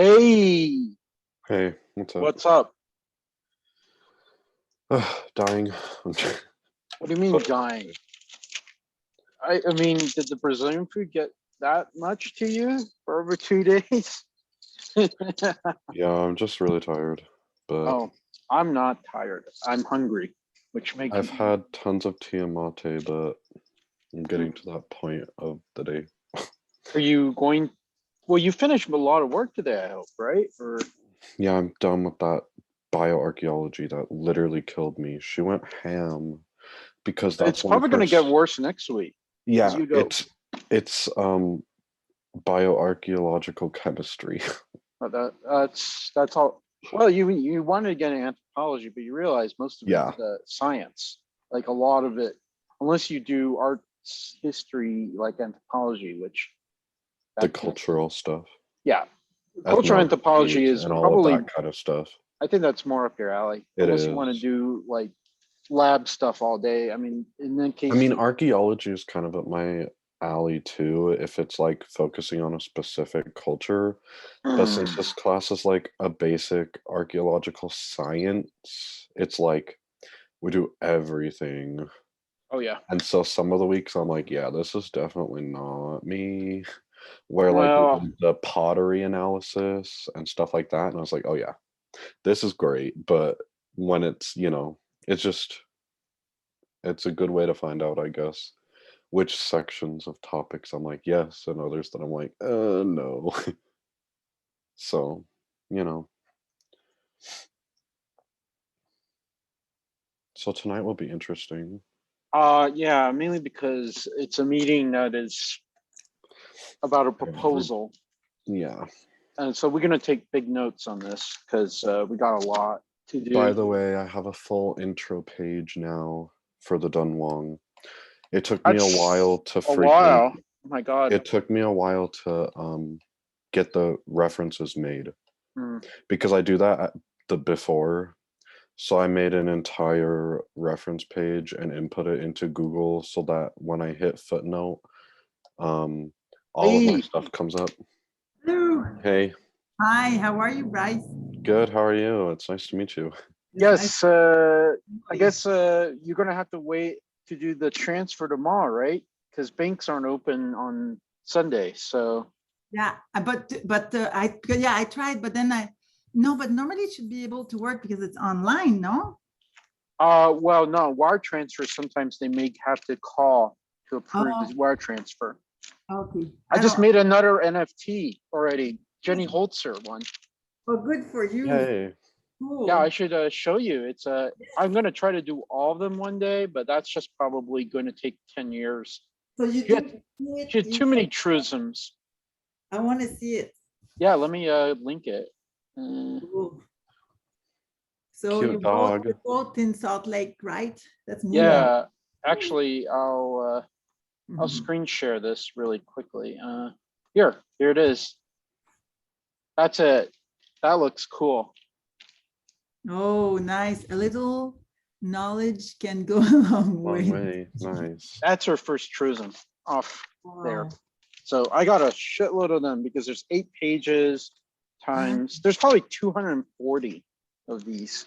Hey, Hey, what's up? what's up? Dying. What do you mean dying? I mean, did the Brazilian food get that much to you for over 2 days? Yeah, I'm just really tired, but Oh, I'm not tired. I'm hungry, which makes I've me. had tons of tea and mate, but I'm getting to that point of the day. Are you going? Well, you finished a lot of work today, I hope, right? Or Yeah, I'm done with that bioarchaeology that literally killed me. She went ham because it's that's one of probably going her. to get worse next week as Yeah, you go. it's bioarchaeological chemistry. But that's all. Well, you wanted to get into anthropology, but you realize most of Yeah, it's science. Like a lot of it, unless you do arts history like anthropology, which the that cultural stuff, yeah, cultural ethnography, anthropology is and all of probably. that kind of stuff. I think that's more up your alley, It unless you want to is. do like lab stuff all day. I mean, in that I case, mean, archaeology is kind of up my alley too, if it's like focusing on a specific culture. But since oh this class is like a basic archaeological science, it's like we do everything. yeah. And so some of the weeks I'm like, yeah, this is definitely not me. Where like we Well, did the pottery analysis and stuff like that. And I was like, oh yeah, this is great. But when it's just, it's a good way to find out, I guess, which sections of topics I'm like, yes, and others that I'm like, no. So, you know, so tonight will be interesting. yeah, mainly because it's a meeting that is about a proposal. Yeah. And so we're going to take big notes on this because we got a lot to By do. the way, I have a full intro page now for the Dunhuang. It took me a while That's to a freaking while. Oh my God. it took me a while to get the references made Hmm. because I do that at the before. So I made an entire reference page and input it into Google so that when I hit footnote, um, all of my Hey, stuff comes up. Hello. Hey, Hi, how are you, Bryce? good. How are you? It's nice to meet you. It's nice yes, I guess you're going to have to wait to do the transfer tomorrow, right? Because banks aren't open on Sunday. So, yeah, I tried, but then I no, but normally it should be able to work because it's online, no? well, no, wire transfer, sometimes they may have to call to approve Oh, the wire transfer. okay. I I just don't. made another NFT already. Jenny Holzer one. Oh, good for you. Yay. Yeah, I Cool. should show you. It's a. I'm gonna try to do all of them one day, but that's just probably going to take 10 years. So you She had, do it. she had too many truisms. I want to see it. Yeah, let me link it. Uh, Cool. So Cute dog. you're both in Salt Lake, right? That's moving. yeah, actually, I'll Mhm. screen share this really quickly. Here it is. That's it. That looks cool. Oh, nice. A little knowledge can go a long Long way. way. Nice. That's her first truism off there. Wow. So I got a shitload of them because there's 8 pages times. There's probably 240 of these.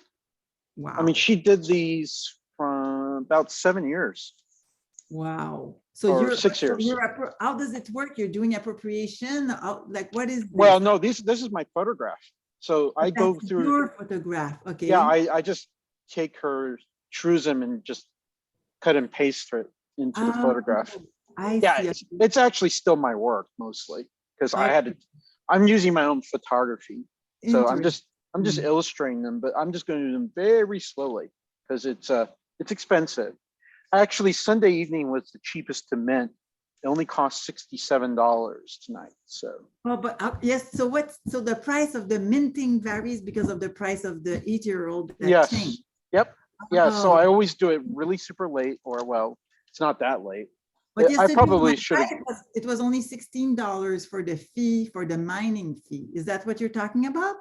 I mean, Wow. she did these from about 7 years Wow. So or 6 years. how does it work? You're doing appropriation? Like what is Well, this? no, this is my photograph. So I go That's through. your photograph. Okay. Yeah, I just take her truism and just cut and paste it into the Oh, photograph. I Yeah, see. it's actually still my work mostly because I had to. Okay. I'm using my own photography, so I'm just Interesting. illustrating them, but I'm just going to do them very slowly because it's expensive. Actually, Sunday evening was the cheapest to mint. It only cost $67 tonight. So Oh, but yes. So the price of the minting varies because of the price of the 8-year-old that yes, changed. yep, yeah. So Oh, I always do it really super late, or well, it's not that late. but I yesterday when probably I should have. tried, it was only $16 for the fee for the mining fee. Is that what you're talking about?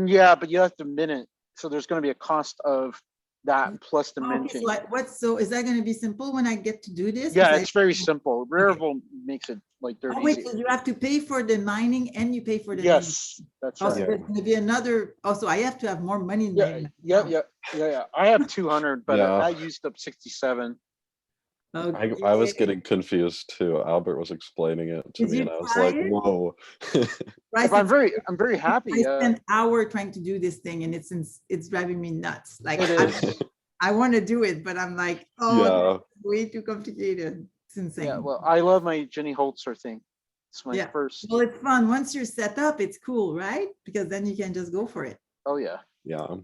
Yeah, but you have to mint it, so there's going to be a cost of that plus the Okay, minting. so is that going to be simple when I get to do this? Because Yeah, I it's very simple. okay. Rarible makes it like dirt Oh, wait, easy. so you have to pay for the mining and you pay for the. Yes, that's Oh, so right. Yeah. there's gonna be another, also, I have to have more money in Yeah, my. yeah, account. yeah. I have 200, but Yeah. I used up 67. I was Okay. getting confused too. Albert was explaining it to Did me you and I was try like, it? whoa. Right, But it's- I'm very happy. I spent an hour trying to do this thing and it's driving me nuts. Like It is. I want to do it, but I'm like, oh, Yeah. that's way too complicated. It's insane. Yeah, well, I love my Jenny Holzer thing. It's my Yeah. first. Well, it's fun. Once you're set up, it's cool, right? Because then you can just go for it. Oh yeah. Yeah.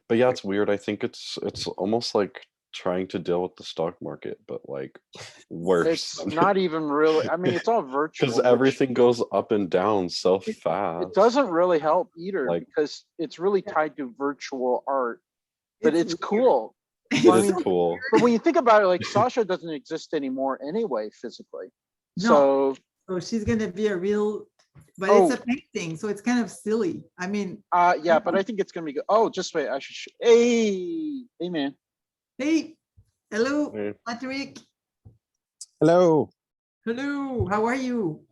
But yeah, it's weird. I think it's almost like trying to deal with the stock market, but like worse. It's not even really. I mean, it's all virtual. Because which everything goes up and down so It fast. doesn't really help either Like- because it's really Yeah. tied to virtual art. But it's weird. cool. It Well, I is mean, cool. But when you think about it, like Sasha doesn't exist anymore anyway, physically. No. So So she's gonna be a real, but Oh. it's a painting, so it's kind of silly. I mean, yeah, but I think it's gonna be good. Oh, just wait, I should hey man. hey, hello, Hey. Patrick. Hello. Hello, how are you?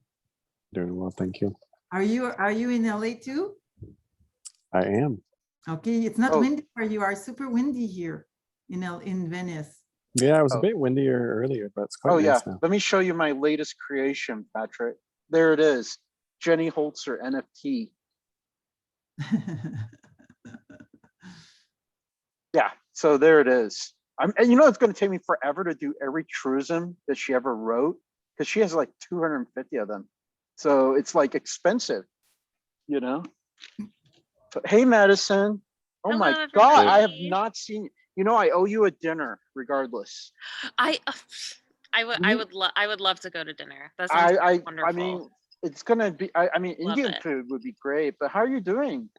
Doing well, thank you. Are you in LA too? I am. Okay, it's not Oh. windy where you are. Super windy here in Venice. Yeah, it was Oh. a bit windier earlier, but it's quite Oh yeah. nice now. Let me show you my latest creation, Patrick. There it is. Jenny Holzer NFT. Yeah, so there it is. And you know, it's going to take me forever to do every truism that she ever wrote because she has like 250 of them. So it's like expensive, you know. But, hey, Madison. Oh my Hello, God, I have everybody. not seen you. You know, I owe you a dinner regardless. I You- would love to go to dinner. That sounds I wonderful. mean, it's gonna be. I mean, Love Indian it. food would be great. But how are you doing?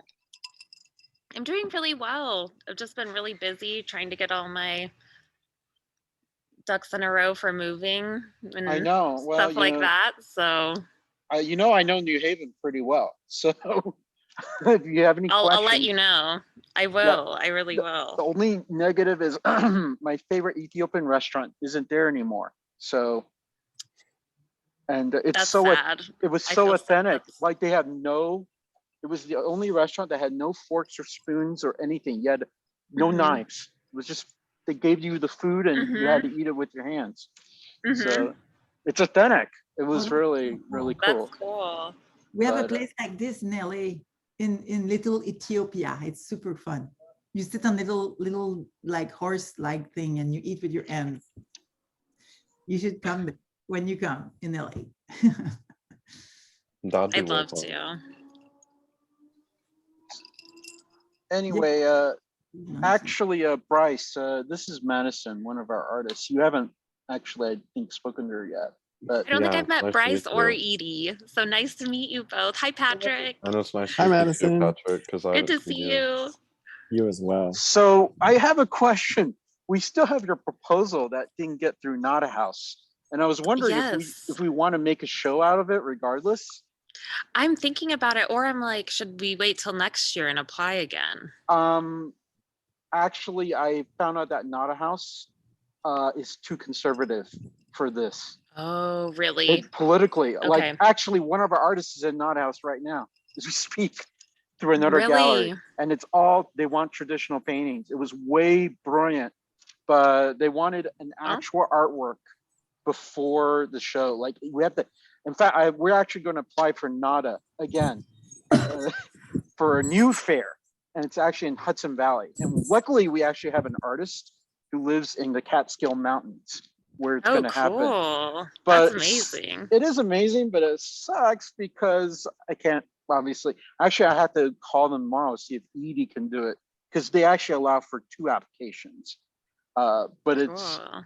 I'm doing really well. I've just been really busy trying to get all my ducks in a row for moving and I know. Well, stuff like that. So you know, I know New Haven pretty well. So if you have any I'll questions, let you know. I will. I really The will. only negative is my favorite Ethiopian restaurant isn't there anymore. So, and it's That's so sad. it was I so feel sad. authentic. Like they had no. It was the only restaurant that had no forks or spoons or anything. You had no Mhm. knives. It was just they gave you the food and you had to eat it with your hands. Mhm. So it's authentic. It was that's really, cool. really cool. That's cool. We have a But, place like this in LA, in little Ethiopia. It's super fun. You sit on little like horse-like thing and you eat with your hands. You should come when you come in LA. That'd be I'd love fun. to. Anyway, actually, Bryce, this is Madison, one of our artists. You haven't actually, I think, spoken to her yet. But I don't think Yeah, I've met nice to Bryce meet or you. Edie. So nice to meet you both. Hi, Patrick. And it's nice Hi, to meet you, Madison. Patrick, because I Good to haven't seen see you. You as well. so I have a question. We still have your proposal that didn't get through Nada House. And I was wondering Yes. if we want to make a show out of it regardless. I'm thinking about it, or I'm like, should we wait till next year and apply again? Actually, I found out that Nada House is too conservative for this. Oh, really? Politically, Okay. like actually one of our artists is in Nada House right now as we speak through another gallery. Really? And it's all, they want traditional paintings. It was way brilliant, but they wanted an actual artwork before the show. Like we have to, in fact, we're actually going to apply for NADA again for a new fair. And it's actually in Hudson Valley. And luckily we actually have an artist who lives in the Catskill Mountains where it's Oh, going to happen. cool. But That's amazing. It is amazing, but it sucks because I can't, obviously. Actually, I have to call them tomorrow, see if Edie can do it, because they actually allow for 2 applications. But Cool.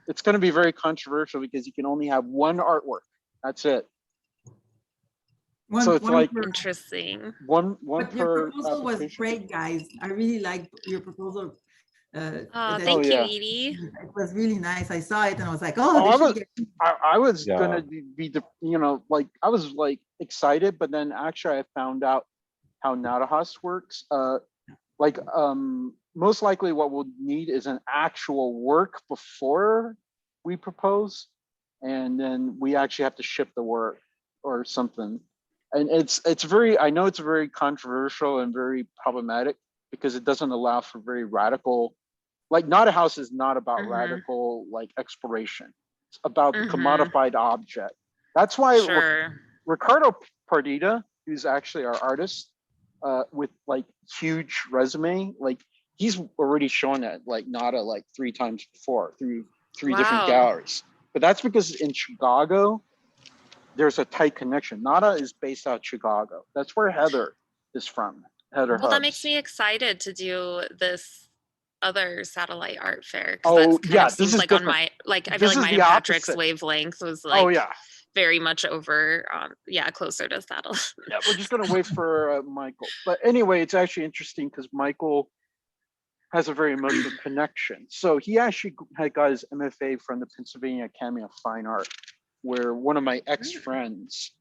it's going to be very controversial because you can only have one artwork. That's it. So it's like per- Interesting. one but your per proposal was application. great, guys. I really liked your proposal. Oh, that- thank you, yeah. Edie. It was really nice. I saw it and I was like, Oh, oh, I they should was- get I was Yeah. gonna be the, you know, like I was like excited, but then actually I found out how Nadahouse works. Most likely what we'll need is an actual work before we propose, and then we actually have to ship the work. or something. And it's very, I know it's very controversial and very problematic because it doesn't allow for very radical, like Nada House is not about Mhm. radical like exploration. It's about the Mhm. commodified object. That's why Sure. Ricardo Pardita, who's actually our artist, with like huge resume, like he's already shown that like Nada like 3 times before through 3 different Wow. galleries. But that's because in Chicago, there's a tight connection. Nada is based out of Chicago. That's where Heather is from. Heather Well, that Hubs. makes me excited to do this other satellite art fair because Oh that's kind yeah, of this seems is like on different. my like I feel This like is mine the and Patrick's opposite. wavelength was Oh like yeah, very much over yeah, closer to satellite. yeah. We're just gonna wait for Michael. But anyway, it's actually interesting because Michael has a very emotional connection. So he actually had got his MFA from the Pennsylvania Academy of Fine Art, where one of my ex-friends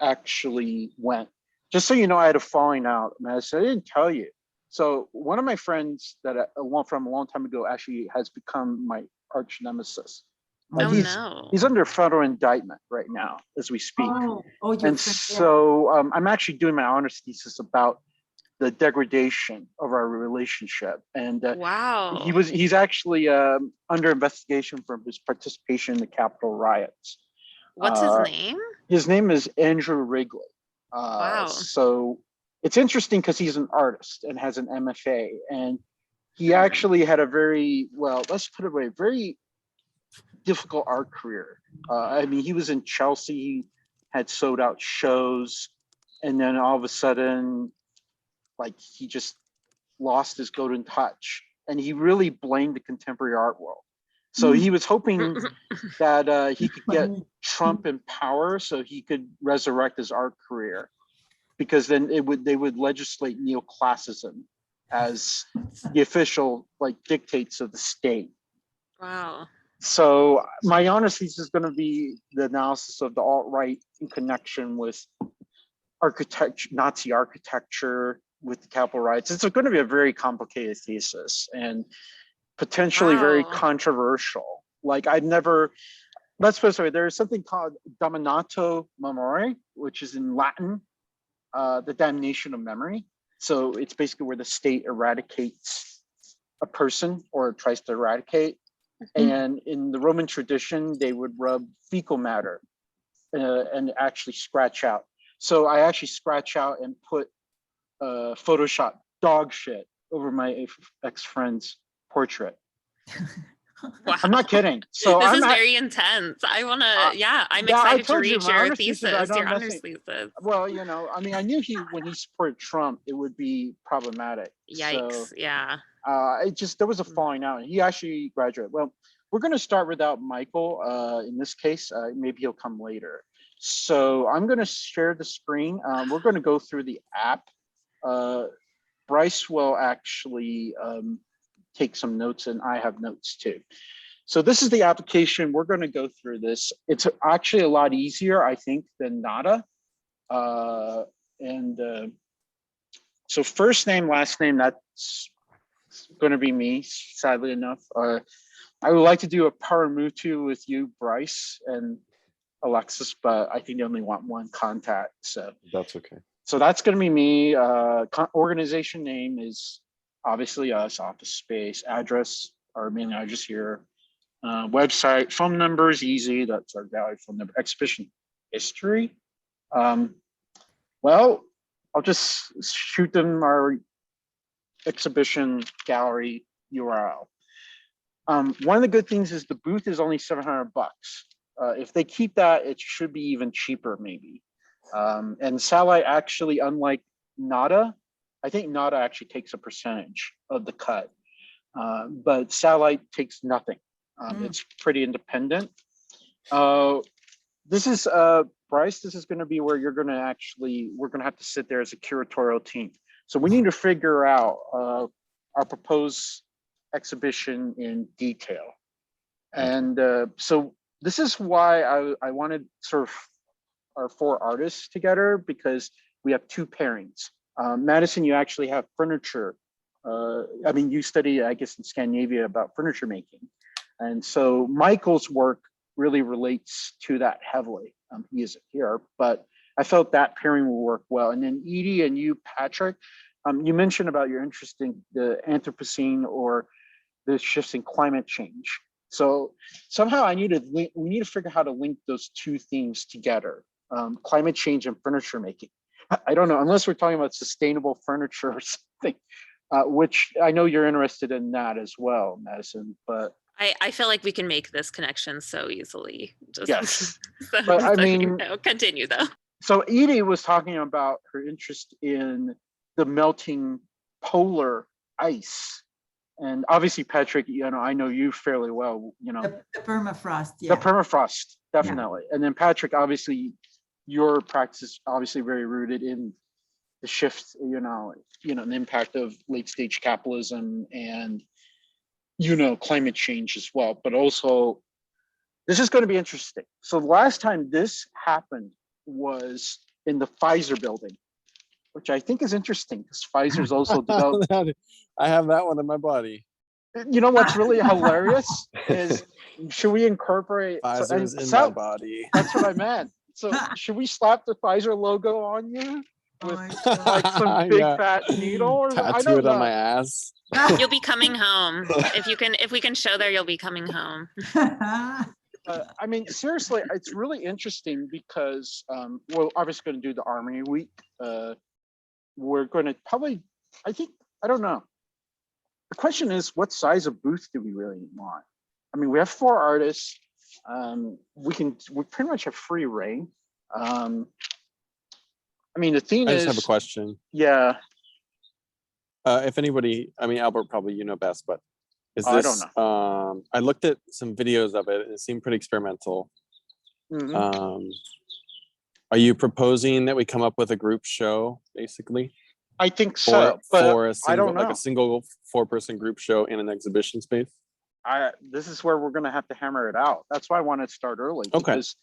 actually went. Just so you know, I had a falling out. I said, I didn't tell you. So one of my friends that from a long time ago actually has become my arch nemesis. Oh He's no. under federal indictment right now as we speak. Oh, your And friend, yeah. so I'm actually doing my honors thesis about the degradation of our relationship. And Wow. he's actually under investigation for his participation in the Capitol riots. What's his name? His name is Andrew Wrigley. Wow. So it's interesting because he's an artist and has an MFA, and he actually had a very, well, let's put it away, very difficult art career. I mean, he was in Chelsea, he had sold out shows, and then all of a sudden, like he just lost his golden touch, and he really blamed the contemporary art world. So he was hoping that he could get Funny. Trump in power so he could resurrect his art career, because then they would legislate neoclassicism as the official like dictates of the state. Wow. So my honors thesis is going to be the analysis of the alt-right in connection with architecture, Nazi architecture, with the Capitol riots. It's going to be a very complicated thesis and potentially very Wow. controversial. Like I'd never, let's put it this way, there's something called Dominato Memoriae, which is in Latin, the damnation of memory. So it's basically where the state eradicates a person or tries to eradicate. And in the Roman tradition, they would rub fecal matter and actually scratch out. So I actually scratch out and put Photoshop dog shit over my ex-friend's portrait. Wow. I'm not kidding. So this I'm is not, very intense. I want to, yeah, I'm yeah, I excited to told you read my your honors thesis, I thesis, don't your mess honors it- thesis. well, you know, I mean, I knew when he supported Trump, it would be problematic. Yikes. So Yeah. it just, there was a falling out. He actually graduated. Well, we're going to start without Michael in this case. Maybe he'll come later. So I'm going to share the screen. We're going to go through the app. Bryce will actually take some notes, and I have notes too. So this is the application. We're going to go through this. It's actually a lot easier, I think, than Nada. So first name, last name, that's going to be me, sadly enough. I would like to do a paramutu with you, Bryce and Alexis, but I think they only want one contact. So That's okay. that's going to be me. Organization name is obviously us, office space, address, our main address here. Website, phone number is easy. That's our gallery phone number. Exhibition history. Well, I'll just shoot them our exhibition gallery URL. One of the good things is the booth is only $700. If they keep that, it should be even cheaper, maybe. And Satellite actually, unlike Nada, I think Nada actually takes a percentage of the cut, but Satellite takes nothing. It's pretty independent. This is Bryce. This is going to be where you're going to actually, we're going to have to sit there as a curatorial team. So we need to figure out our proposed exhibition in detail. And so this is why I wanted sort of our 4 artists together, because we have 2 pairings. Madison, you actually have furniture. I mean, you study, I guess, in Scandinavia about furniture making. And so Michael's work really relates to that heavily. He isn't here, but I felt that pairing will work well. And then Edie and you, Patrick, you mentioned about your interest in the Anthropocene or the shifts in climate change. So somehow we need to figure out how to link those two themes together, climate change and furniture making. I don't know, unless we're talking about sustainable furniture or something, which I know you're interested in that as well, Madison, but. I feel like we can make this connection so easily. Just, Yes, so, but I so you mean, know, continue though. So Edie was talking about her interest in the melting polar ice. And obviously, Patrick, I know you fairly well, The permafrost, the yeah. permafrost, definitely. And then Patrick, obviously, your practice is obviously very rooted in the shift, the impact of late stage capitalism and, climate change as well. But also, this is going to be interesting. So the last time this happened was in the Pfizer building, which I think is interesting because Pfizer's also developed. I have that one in my body. You know what's really hilarious is, should we incorporate? Pfizer's in my body. That's what I meant. So should we slap the Pfizer logo on you with like some big fat needle? Or I Tattoo don't it know. on my ass. You'll be coming home. If we can show there, you'll be coming home. I mean, seriously, it's really interesting because we're obviously going to do the Armory Week. We're going to probably, I don't know. The question is, what size of booth do we really want? I mean, we have 4 artists. We pretty much have free reign. I mean, the theme I is. just have a question. Yeah. If anybody, I mean, Albert, probably you know best, but is this? I don't know. I looked at some videos of it. And it seemed pretty experimental. Mm-hmm. Are you proposing that we come up with a group show, basically? I think so, but for a single, I don't know. Like a single 4-person group show in an exhibition space. This is where we're going to have to hammer it out. That's why I want to start early. Okay. Because,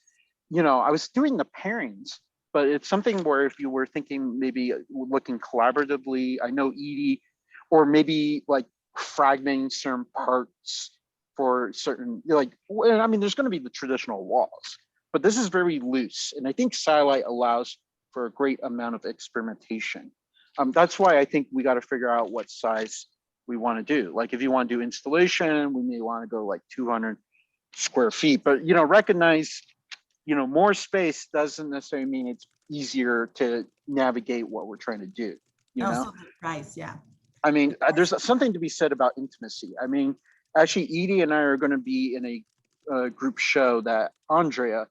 I was doing the pairings, but it's something where if you were thinking maybe looking collaboratively, I know Edie, or maybe like fragmenting certain parts for certain, there's going to be the traditional walls, but this is very loose. And I think Satellite allows for a great amount of experimentation. That's why I think we got to figure out what size we want to do. Like if you want to do installation, we may want to go like 200 square feet, but recognize, more space doesn't necessarily mean it's easier to navigate what we're trying to do. Also the price, yeah. I mean, there's something to be said about intimacy. I mean, actually, Edie and I are going to be in a group show that Andrea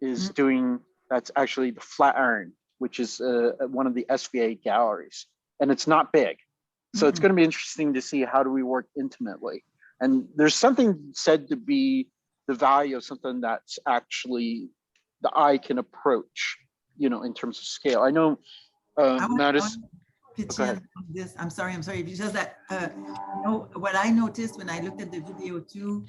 is doing. That's actually the Flatiron, which is one of the SVA galleries, and it's not big. So it's going to be interesting to see how do we work intimately. And there's something said to be the value of something that's actually the eye can approach, in terms of scale. I know Madison. This, I'm sorry. It's just that what I noticed when I looked at the video too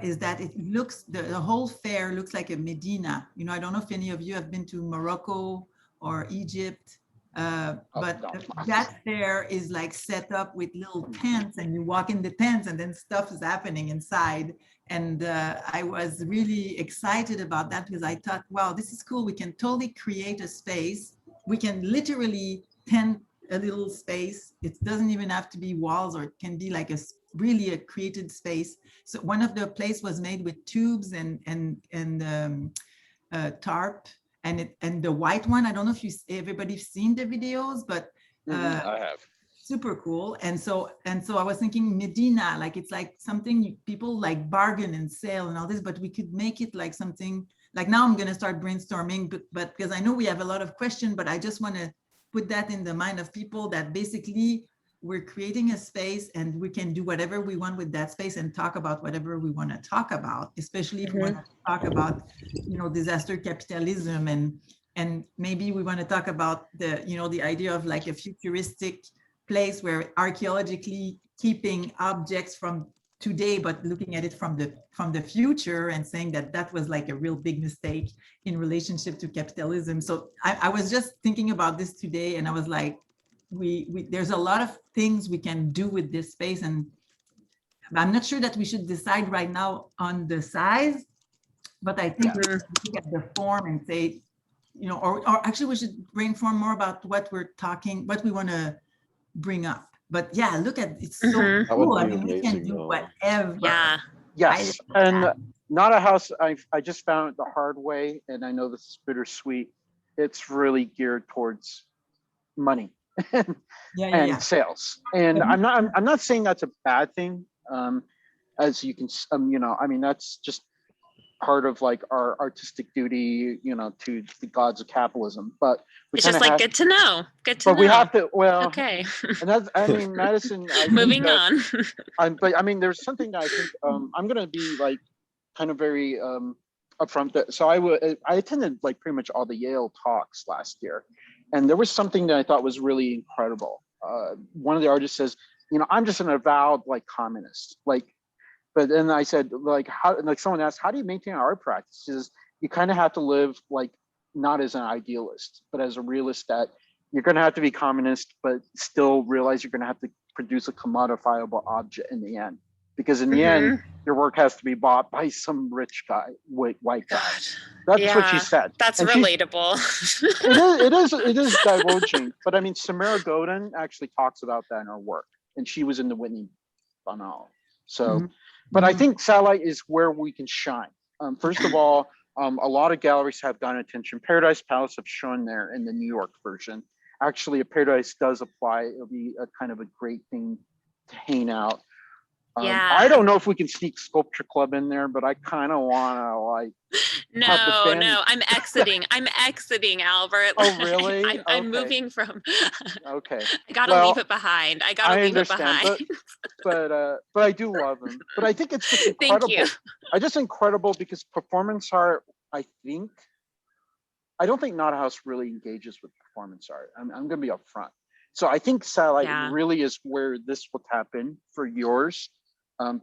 is that it looks the whole fair looks like a Medina. I don't know if any of you have been to Morocco or Egypt, but that fair is like set up with little tents, and you walk in the tents, and then stuff is happening inside. And I was really excited about that because I thought, wow, this is cool. We can totally create a space. We can literally tent a little space. It doesn't even have to be walls, or it can be like really a created space. So one of the place was made with tubes and tarp, and the white one, I don't know if everybody's seen the videos, but I have. Super cool. And so I was thinking Medina, like it's like something people like bargain and sell and all this, but we could make it like something like, now I'm going to start brainstorming, but because I know we have a lot of questions, but I just want to put that in the mind of people that basically we're creating a space and we can do whatever we want with that space and talk about whatever we want to talk about, especially if we want to talk about, disaster capitalism, and maybe we want to talk about the idea of like a futuristic place where archaeologically keeping objects from today, but looking at it from the future and saying that was like a real big mistake in relationship to capitalism. So I was just thinking about this today, and I was like, there's a lot of things we can do with this space, and I'm not sure that we should decide right now on the size, But I think we Mhm. should look at the form and say, you know, or actually we should brainstorm more about what we're talking, what we want to bring up. But yeah, look at, it's so Mhm. That would cool. I be mean, we can amazing, do though. whatever. Yeah. Yes, love and that. not a house. I just found it the hard way, and I know this is bittersweet. It's really geared towards money and Yeah. sales, and Mhm. I'm not saying that's a bad thing. As you can, you know, I mean that's just part of like our artistic duty, you know, to the gods of capitalism. But we It's kind just of like have, good to know. Good to but know. we have to. Well, Okay. and that's, I mean, Madison. I think Moving that on. but I mean, there's something that I think I'm gonna be like kind of very upfront. That so I attended like pretty much all the Yale talks last year, and there was something that I thought was really incredible. One of the artists says, you know, I'm just an avowed like communist, like. But then I said, like, how? Like someone asked, how do you maintain art practices? You kind of have to live like not as an idealist, but as a realist. That you're going to have to be communist, but still realize you're going to have to produce a commodifiable object in the end, because in the end, Mhm. your work has to be bought by some rich guy, white guy. God. That's what she Yeah. said. That's And she's, relatable. it is divulging. But I mean, Samara Godin actually talks about that in her work, and she was in the Whitney Biennale. So, Mhm. but I Mhm. think satellite is where we can shine. First of all, a lot of galleries have gotten attention. Paradise Palace have shown there in the New York version. Actually, if Paradise does apply, it'll be a kind of a great thing to hang out. I Yeah. don't know if we can sneak Sculpture Club in there, but I kind of want to like have the No, band. no, I'm exiting. I'm exiting, Albert. Oh, Like, really? I'm Okay. moving from. Okay. I gotta Well, leave it behind. I gotta I leave it understand, behind. but I do love him. But I think it's just Thank you. incredible. I just incredible because performance art. I don't think Not House really engages with performance art. I'm going to be upfront. So I think satellite Yeah. really is where this will tap in for yours,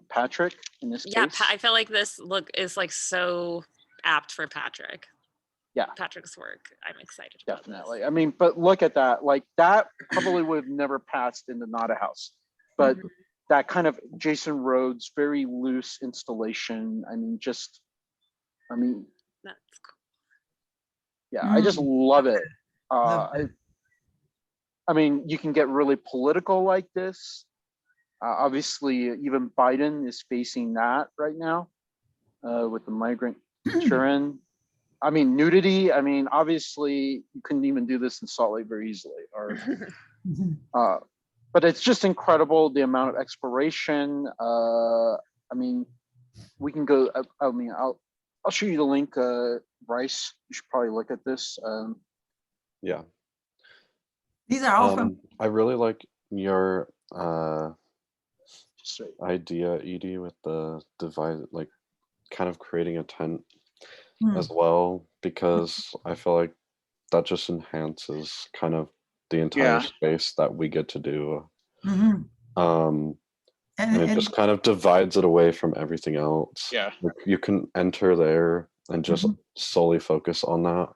Patrick. In this Yeah, case, I feel like this look is like so apt for Patrick. Yeah. Patrick's work. I'm excited about definitely. this. I mean, but look at that. Like that probably would have never passed in the Not a House, but Mhm. that kind of Jason Rhodes, very loose installation. I mean, That's cool. yeah, I just love it. Love that. I mean, you can get really political like this. Obviously, even Biden is facing that right now with the migrant children. I mean, nudity. I mean, obviously, you couldn't even do this in Salt Lake very easily. Or, Mhm. but it's just incredible the amount of exploration. I mean, we can go. I mean, I'll show you the link, Bryce. You should probably look at this. Yeah. These are all from. I really like your Just right. idea, Edie, with the divide, like kind of creating a tent Hmm. as well, because I feel like that just enhances kind of the entire Yeah. space that we get to do. Mhm. And it just kind of divides it away from everything else. Yeah. Like you can enter there and just Mhm. solely focus on that,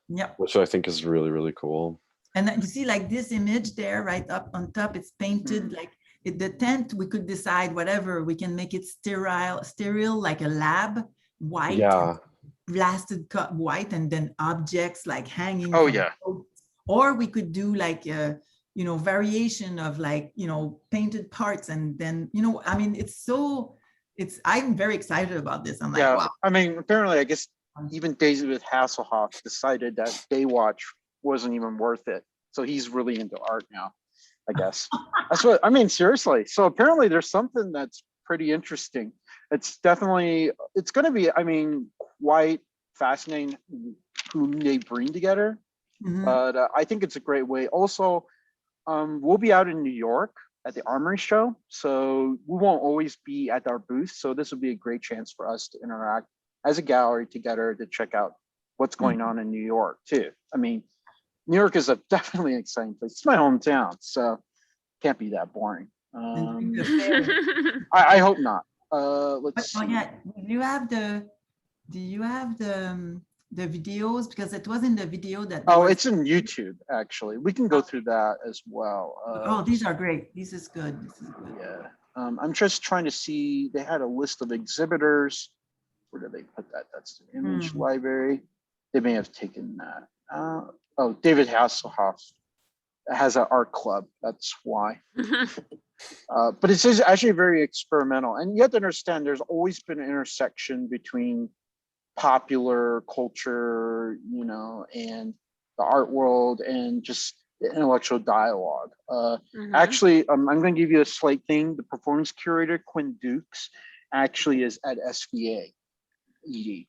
Yep. which I think is really, really cool. And then you see like this image there, right up on top, it's painted like the tent, we could decide whatever, we can make it sterile, like a lab, white, Yeah. blasted cut white, and then objects like hanging. Oh, from yeah. the or we could do like a, variation of like, painted parts. And then, I mean, I'm very excited about this. I'm like, Yeah. wow. I mean, apparently, I guess even David Hasselhoff decided that Baywatch wasn't even worth it. So he's really into art now, I guess. That's what I mean, seriously. So apparently there's something that's pretty interesting. It's going to be, I mean, quite fascinating whom they bring together. Mhm. But I think it's a great way. Also, we'll be out in New York at the Armory Show. So we won't always be at our booth. So this will be a great chance for us to interact as a gallery together to check out what's going on in New York too. I mean, New York is definitely an exciting place. It's my hometown, so can't be that boring. And the fair. I hope not. Let's Oh see. yeah, do you have the videos? Because it was in the video that there Oh, was- it's in YouTube, actually. We can go through that as well. oh, these are great. This is good. Yeah. I'm just trying to see, they had a list of exhibitors. where did they put that? That's the image library. They may have taken that. Oh, David Hasselhoff has an art club. That's why. But it's actually very experimental. And you have to understand there's always been an intersection between popular culture, you know, and the art world and just the intellectual dialogue. Actually, I'm going to give you a slight thing. The performance curator, Quinn Dukes, actually is at SVA ED.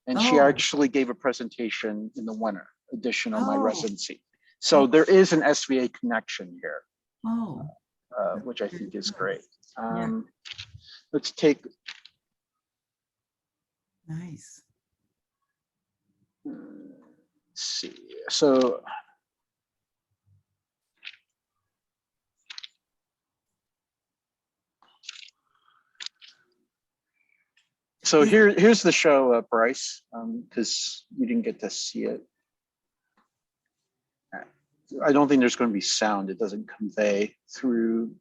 And she actually gave a presentation in the winter edition of my residency. So there is an SVA connection here, which I think is great. Let's take. Nice. Let's see. So. So here's the show, Bryce, because you didn't get to see it. I don't think there's going to be sound. It doesn't convey through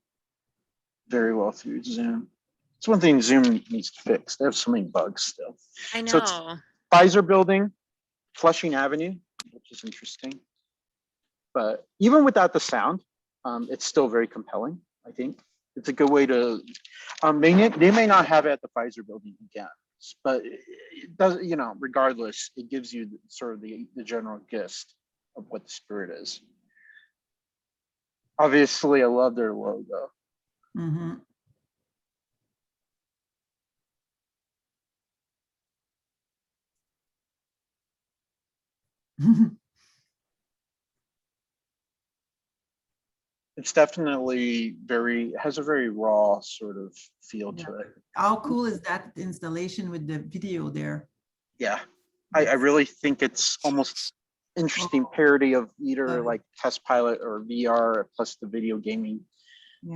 very well through Zoom. It's one thing Zoom needs to fix. They have so many bugs still. I know. So it's Pfizer Building, Flushing Avenue, which is interesting. But even without the sound, it's still very compelling, I think. It's a good way to, they may not have it at the Pfizer Building again, but it does, you know, regardless, it gives you sort of the general gist of what the spirit is. Obviously, I love their logo. It's definitely has a very raw sort of feel to it. How cool is that installation with the video there? Yeah, I really think it's almost interesting parody of either like Test Pilot or VR plus the video gaming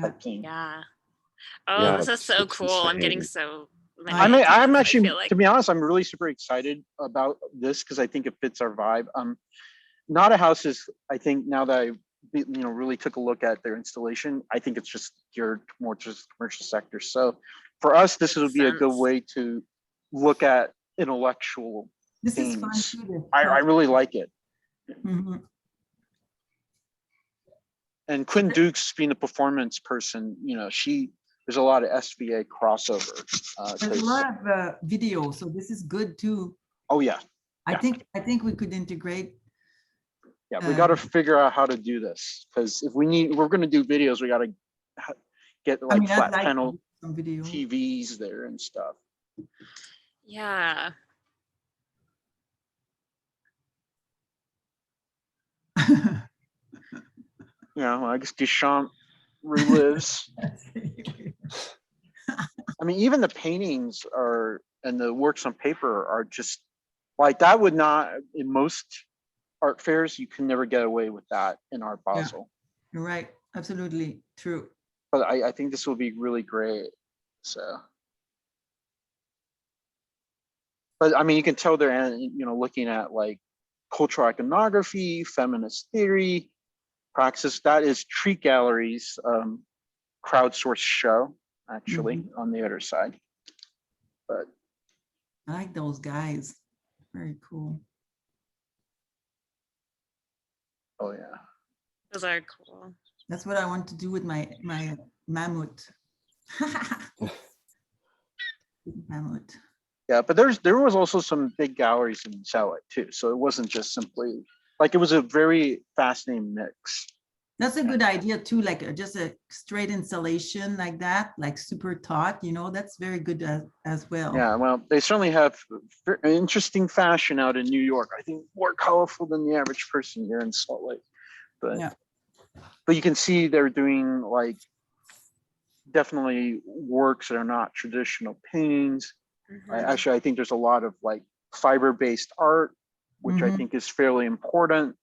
type thing. Yeah. Oh, this is so cool. I'm getting so many I'm ideas, actually, I feel like. to be honest, I'm really super excited about this because I think it fits our vibe. Not a House is, I think now that I really took a look at their installation, I think it's just geared more to the commercial sector. So for us, this would be a good way to look at intellectual themes. I really like it. And Quinn Dukes being a performance person, you know, there's a lot of SVA crossover. There's a lot of video, so this is good too. Oh yeah. I think we could integrate. Yeah, we got to figure out how to do this because if we're going to do videos, we got to get like flat panel TVs there and stuff. Yeah. You know, I guess Duchamp relives. I mean, even the paintings and the works on paper are just like that would not, in most art fairs, you can never get away with that in Art Basel. Yeah, you're right. Absolutely true. But I think this will be really great. So. But I mean, you can tell they're, you know, looking at like cultural iconography, feminist theory, praxis. That is Treat Gallery's crowdsourced show, actually, on the other side. But I like those guys. Very cool. Oh yeah. Those are cool. That's what I want to do with my mammoth. Mammoth. Yeah, but there was also some big galleries in Satellite too. So it wasn't just simply like, it was a very fascinating mix. That's a good idea too, like just a straight installation like that, like super taut, you know, that's very good as well. Yeah, well, they certainly have an interesting fashion out in New York. I think more colorful than the average person here in Salt Lake. But but you can see they're doing like definitely works that are not traditional paintings. Actually, I think there's a lot of like fiber-based art, which I think is fairly important.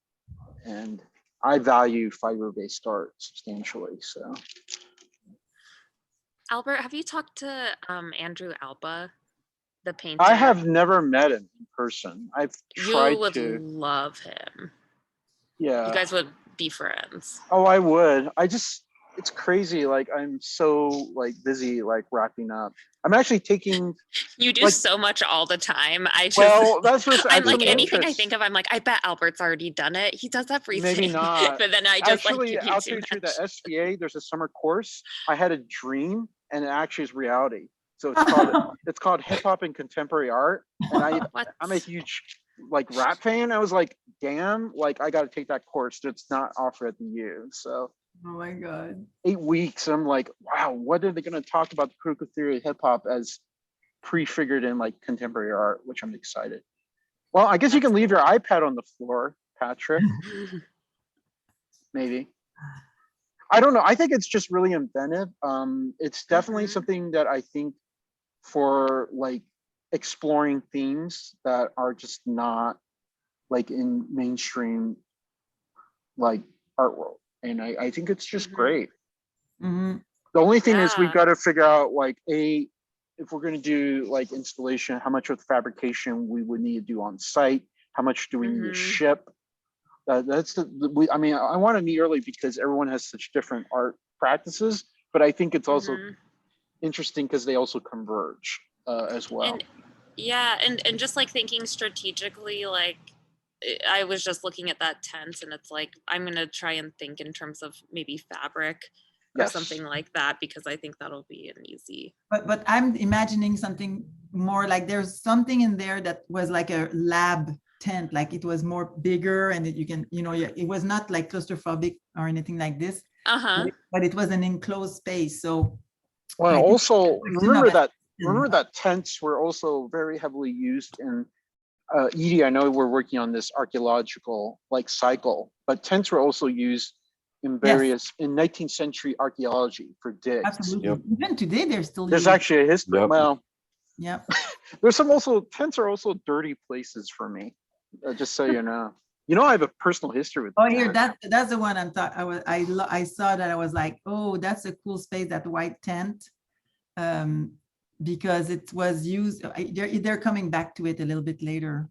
And I value fiber-based art substantially. So, Albert, have you talked to Andrew Alba, the painter? I have never met him in person. I've tried to. You would love him. Yeah. You guys would be friends. Oh, I would. it's crazy. Like I'm so like busy like wrapping up. I'm actually taking You do like so much all the time. I just, well, that's just I I'm have so like many anything I interests. think of, I'm like, I bet Albert's already done it. He does everything. Maybe not. But then I just like Actually, give you I'll too tell you the truth. much. The SVA, there's a summer course. I had a dream, and it actually is reality. So it's called hip hop and contemporary art, and What? I'm a huge like rap fan. I was like, damn, like I got to take that course. It's not offered at the U. So Oh my God. 8 weeks. I'm like, wow, what are they going to talk about the critical theory of hip hop as prefigured in like contemporary art, which I'm excited. Well, I guess you That's can leave cool. your iPad on the floor, Patrick. Maybe. I don't know. I think it's just really inventive. It's definitely Mhm. something that I think for like exploring themes that are just not like in mainstream like art world. And I think it's just Mhm. great. Mhm. The only thing is we've Yeah. got to figure out like if we're going to do like installation, how much of the fabrication we would need to do on site, how much do we need to Mhm. ship. That's I mean, I want to meet early because everyone has such different art practices, but I think it's also Mhm. interesting because they also converge as well. And yeah, and just like thinking strategically, like I was just looking at that tent, and it's like I'm gonna try and think in terms of maybe fabric or Yes. something like that, because I think that'll be an easy. But I'm imagining something more like there's something in there that was like a lab tent, like it was more bigger and you can, it was not like claustrophobic or anything like this, Uh-huh. but it was an enclosed space. So Well, I think also it's question of remember that tents were also very heavily used in Edie. I know we're working on this archaeological like cycle, but tents were also used in various in 19th century archaeology for digs. Absolutely. Yep. Even today, they're still There's used. actually a history. Yep. Well, Yeah. there's some also tents are also dirty places for me. Just so you know. You know, I have a personal history with. Oh, here, that's the one I'm thought I saw that I was like, oh, that's a cool space, that white tent, because it was used. They're coming back to it a little bit later,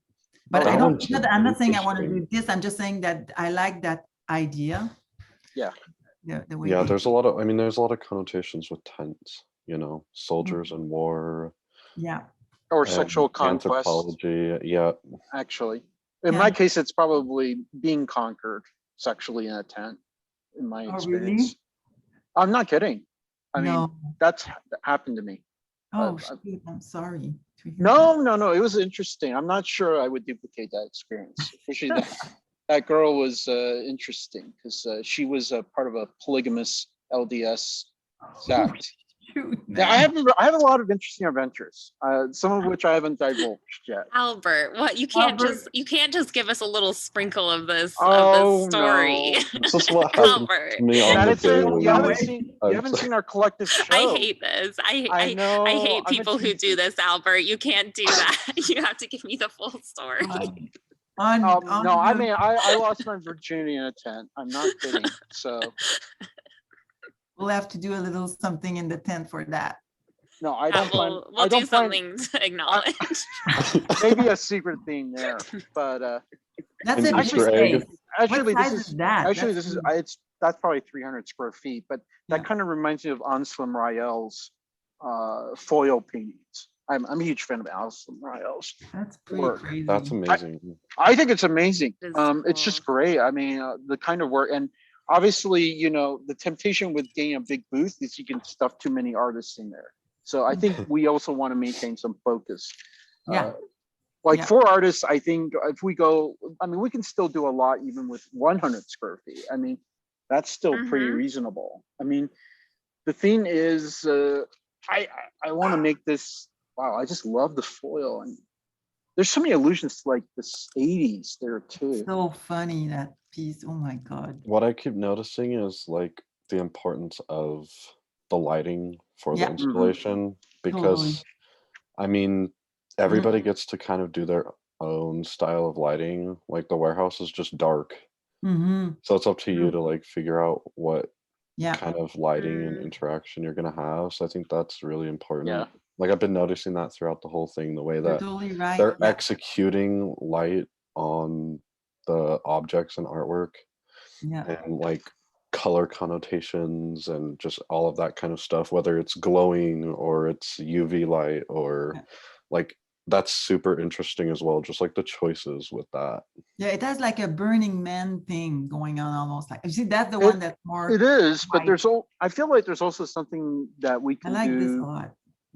but Oh, I That don't. one's I'm not saying I want to interesting. do this. I'm just saying that I like that idea. Yeah. The way Yeah, they- there's a lot of, I mean, there's a lot of connotations with tents, soldiers and war, Yeah. Or and sexual conquest. anthropology. Yeah, Actually, in Yeah. my case, it's probably being conquered sexually in a tent. In my Oh, experience, really? I'm not kidding. I mean, No. that's happened to me. Oh, I- shoot, I'm sorry to hear No. It was interesting. I'm not sure I would duplicate that experience. Especially that girl was interesting because she was a part of a polygamous LDS that. sect. Shoot, Yeah, I man. have a lot of interesting adventures. Some of which I haven't divulged yet. Albert, what you can't Albert. just give us a little sprinkle of this Oh, story. no. this is what happened Albert. to me on the Madison, daily. you haven't way. seen I'm seen our collective show. I hate this. I know. I hate I'm a people who do teacher. this, Albert. You can't do that. You have to give me the full story. On No, I the- mean I lost my virginity in a tent. I'm not kidding. So we'll have to do a little something in the tent for that. no, I don't plan. We'll I do don't plan. something to acknowledge. Maybe a secret theme there, but That's An a big Easter egg. space. actually What this size is is that? actually That's this is huge. that's probably 300 square feet, but that Yeah. kind of reminds me of Anselm Rael's foil paintings. I'm a huge fan of Anselm Rael's That's pretty work. crazy. That's amazing. I think it's amazing. It is It's just cool. great. I mean, the kind of work, and obviously, the temptation with getting a big booth is you can stuff too many artists in there. So I think we also want to maintain some focus. Yeah. Like Yeah. 4 artists, I think if we go, I mean, we can still do a lot even with 100 square feet. I mean, that's still pretty Mhm. reasonable. I mean, the thing is, I want to make this. Wow, I just love the foil, and there's so many allusions to like the 80s there too. So funny, that piece. Oh my God. What I keep noticing is like the importance of the lighting for Yeah. the installation, because Totally. I mean, everybody gets to kind of do their own style of lighting. Like the warehouse is just dark. Mm-hmm. So it's up to you True. to like figure out what Yeah. kind of lighting and Mm. interaction you're gonna have. So I think that's really important. Yeah. Like I've been noticing that throughout the whole thing, the way You're that totally right. they're Yeah. executing light on the objects and artwork, Yeah. and like color connotations and just all of that kind of stuff, whether it's glowing or it's UV light or Yeah. like that's super interesting as well, just like the choices with that. Yeah, it has like a Burning Man thing going on almost like, you see, that's the It- one that's more, It is, but white. I feel like there's also something that we I can like this a lot.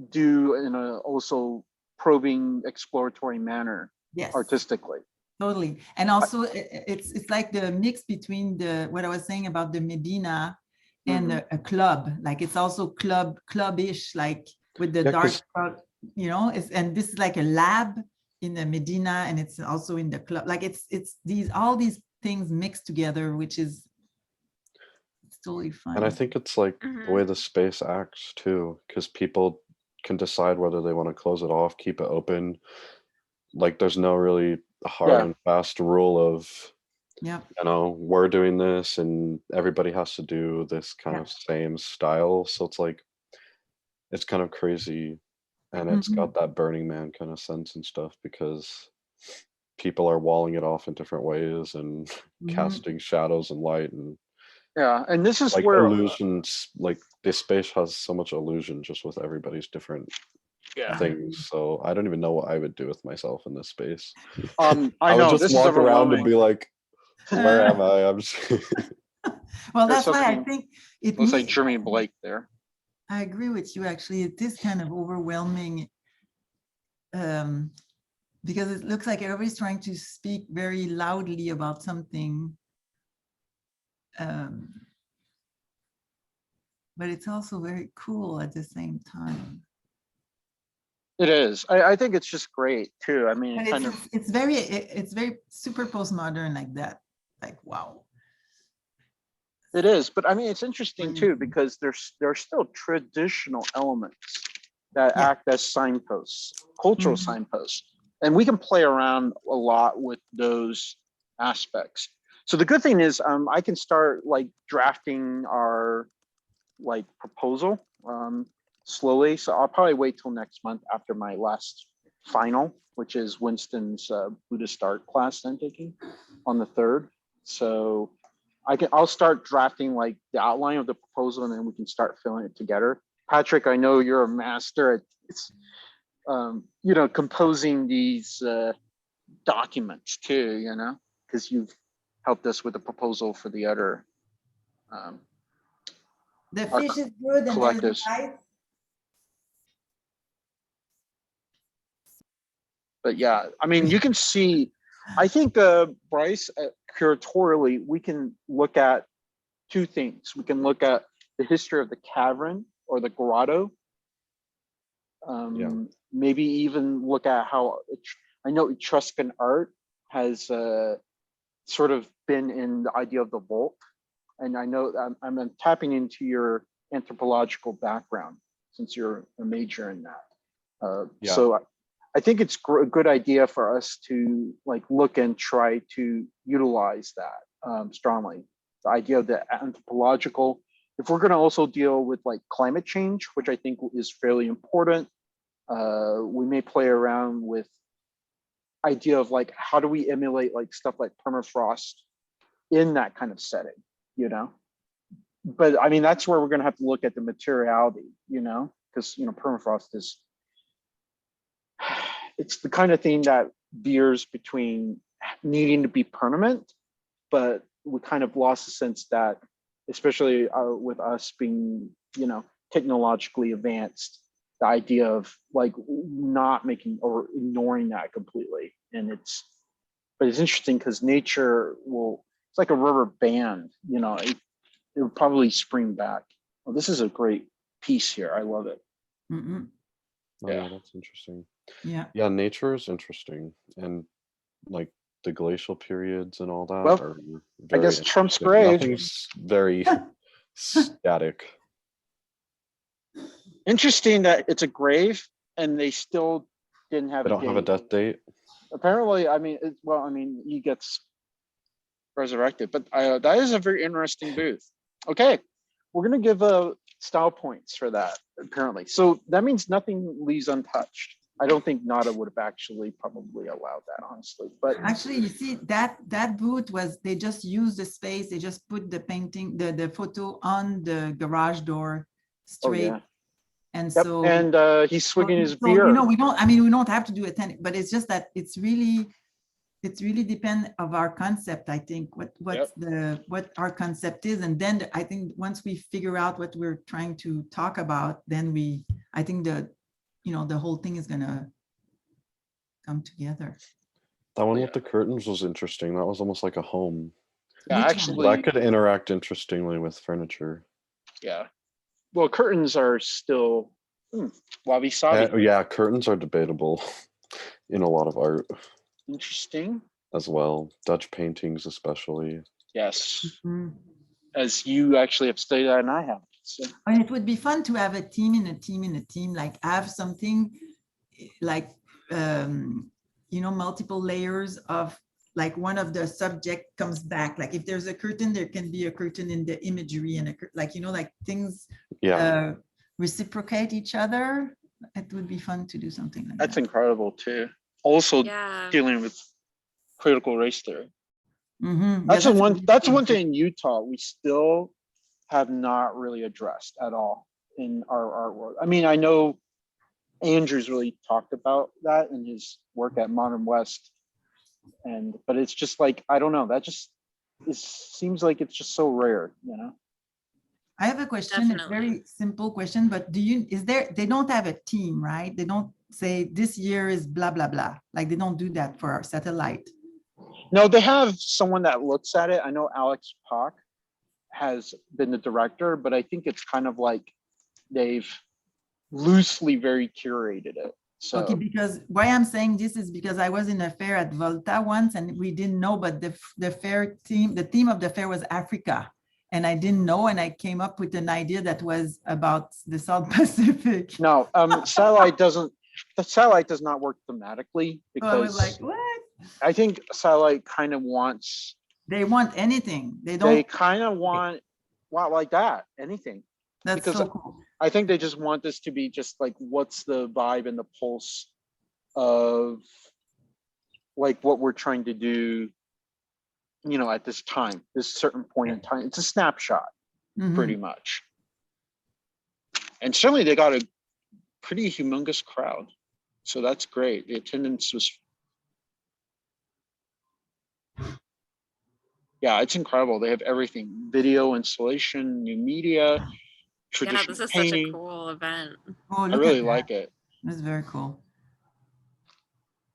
do in a also probing, exploratory manner Yes, artistically. totally. And also it's like the mix between what I was saying about the Medina and Mm-hmm. a club. Like it's also clubbish, like with the Yeah, dark 'cause- crowd, and this is like a lab in the Medina, and it's also in the club. Like it's all these things mixed together, which is it's totally fun. And I think it's like the way the space acts too, because people can decide whether they want to close it off, keep it open. Like there's no really hard Yeah. and fast rule of, Yeah. we're doing this and everybody has to do this kind Yeah. of same style. So it's like, it's kind of crazy. And it's Mhm. got that Burning Man kind of sense and stuff because people are walling it off in different ways and Mhm. casting shadows and light and Yeah, and this is like where illusions. Like this space has so much illusion just with everybody's different yeah. things. So I don't even know what I would do with myself in this space. I I would know just this is walk around and overwhelming. be like, where am I? I'm just Well, There's that's why I something- think it Looks like needs- Jeremy Blake there. I agree with you. Actually, it is kind of overwhelming because it looks like everybody's trying to speak very loudly about something. But it's also very cool at the same time. It is. I think it's just great too. I mean, And it's very super postmodern like that. Like, wow. it is, but I mean, it's interesting too Mhm. because there's still traditional elements that Yeah. act as signposts, cultural Mhm. signposts, and we can play around a lot with those aspects. So the good thing is, I can start like drafting our like proposal slowly. So I'll probably wait till next month after my last final, which is Winston's Buddhist art class I'm taking on the 3rd. So I'll start drafting like the outline of the proposal and then we can start filling it together. Patrick, I know you're a master at composing these documents too, because you've helped us with the proposal for the other The Our fish is good and there's collectives. ice. But yeah, I mean, you can see, I think, Bryce, curatorially, we can look at two things. We can look at the history of the cavern or the grotto. Maybe even look at how, I know Etruscan art has sort of been in the idea of the vault. And I know I'm tapping into your anthropological background since you're a major in that. Yeah. So I think it's a good idea for us to like look and try to utilize that strongly. The idea of the anthropological. If we're going to also deal with like climate change, which I think is fairly important, we may play around with idea of like how do we emulate like stuff like permafrost in that kind of setting, But I mean that's where we're going to have to look at the materiality, because permafrost is it's the kind of thing that veers between needing to be permanent, but we kind of lost the sense that, especially with us being, technologically advanced, the idea of like not making or ignoring that completely. But it's interesting because nature it's like a rubber band, it will probably spring back. Well, this is a great piece here. I love it. Mm-mm. Oh, yeah, that's interesting. Yeah. Yeah, nature is interesting, and like the glacial periods and all that Well, are I very guess Trump's interesting. grave. Nothing's very static. Interesting that it's a grave and they still didn't have They don't have a death date. Apparently, I mean, he gets resurrected, but that is a very interesting booth. Okay, we're gonna give style points for that apparently. So that means nothing leaves untouched. I don't think NADA would have actually probably allowed that, honestly. But Actually, you see that booth was, they just used the space, they just put the painting, the photo on the garage door straight. yeah. And Yep. so, And he's swigging his so, beer. you know, we don't have to do a 10, but it's just that it's really depend of our concept. I think what our concept is, and then I think once we figure out what we're trying to talk about, then I think the whole thing is gonna come together. That one Yeah. with the curtains was interesting. That was almost like a home. Yeah, Which one? actually, That could interact interestingly with furniture. yeah. Well, curtains are still wabi sabi. Yeah, curtains are debatable in a lot of art Interesting. as well. Dutch paintings, especially. Yes, Mhm. as you actually have studied that, and I have. So. And it would be fun to have a team in a team in a team, like have something like, multiple layers of, like one of the subject comes back. Like if there's a curtain, there can be a curtain in the imagery and like things Yeah. reciprocate each other. It would be fun to do something like That's that. incredible too. Also Yeah. dealing with critical race theory. Mhm. That's Yeah, the one. really That's fun. one thing in Utah we still have not really addressed at all in our artwork. I mean, I know Andrew's really talked about that in his work at Modern West, but it's just like, I don't know. That just seems like it's just so rare, you know. I have a question, a Definitely. very simple question, but they don't have a team, right? They don't say this year is blah, blah, blah. Like they don't do that for our satellite. No, they have someone that looks at it. I know Alex Pock has been the director, but I think it's kind of like they've loosely very curated it. So Okay, because why I'm saying this is because I was in a fair at Volta once and we didn't know, but the fair team, the theme of the fair was Africa. And I didn't know, and I came up with an idea that was about the South Pacific. no, satellite does not work thematically So I was like, because what? I think satellite kind of wants, They want anything. They they don't, kind of want like that, anything. that's because so cool. I think they just want this to be just like, what's the vibe and the pulse of like what we're trying to do, you know, at this time, this certain point in time. It's a snapshot, Mhm. pretty much. And certainly they got a pretty humongous crowd. So that's great. The attendance was, yeah, it's incredible. They have everything: video, installation, new media, Yeah, traditional this is painting. such a cool event. Oh, I look really at like that. it. That's very cool.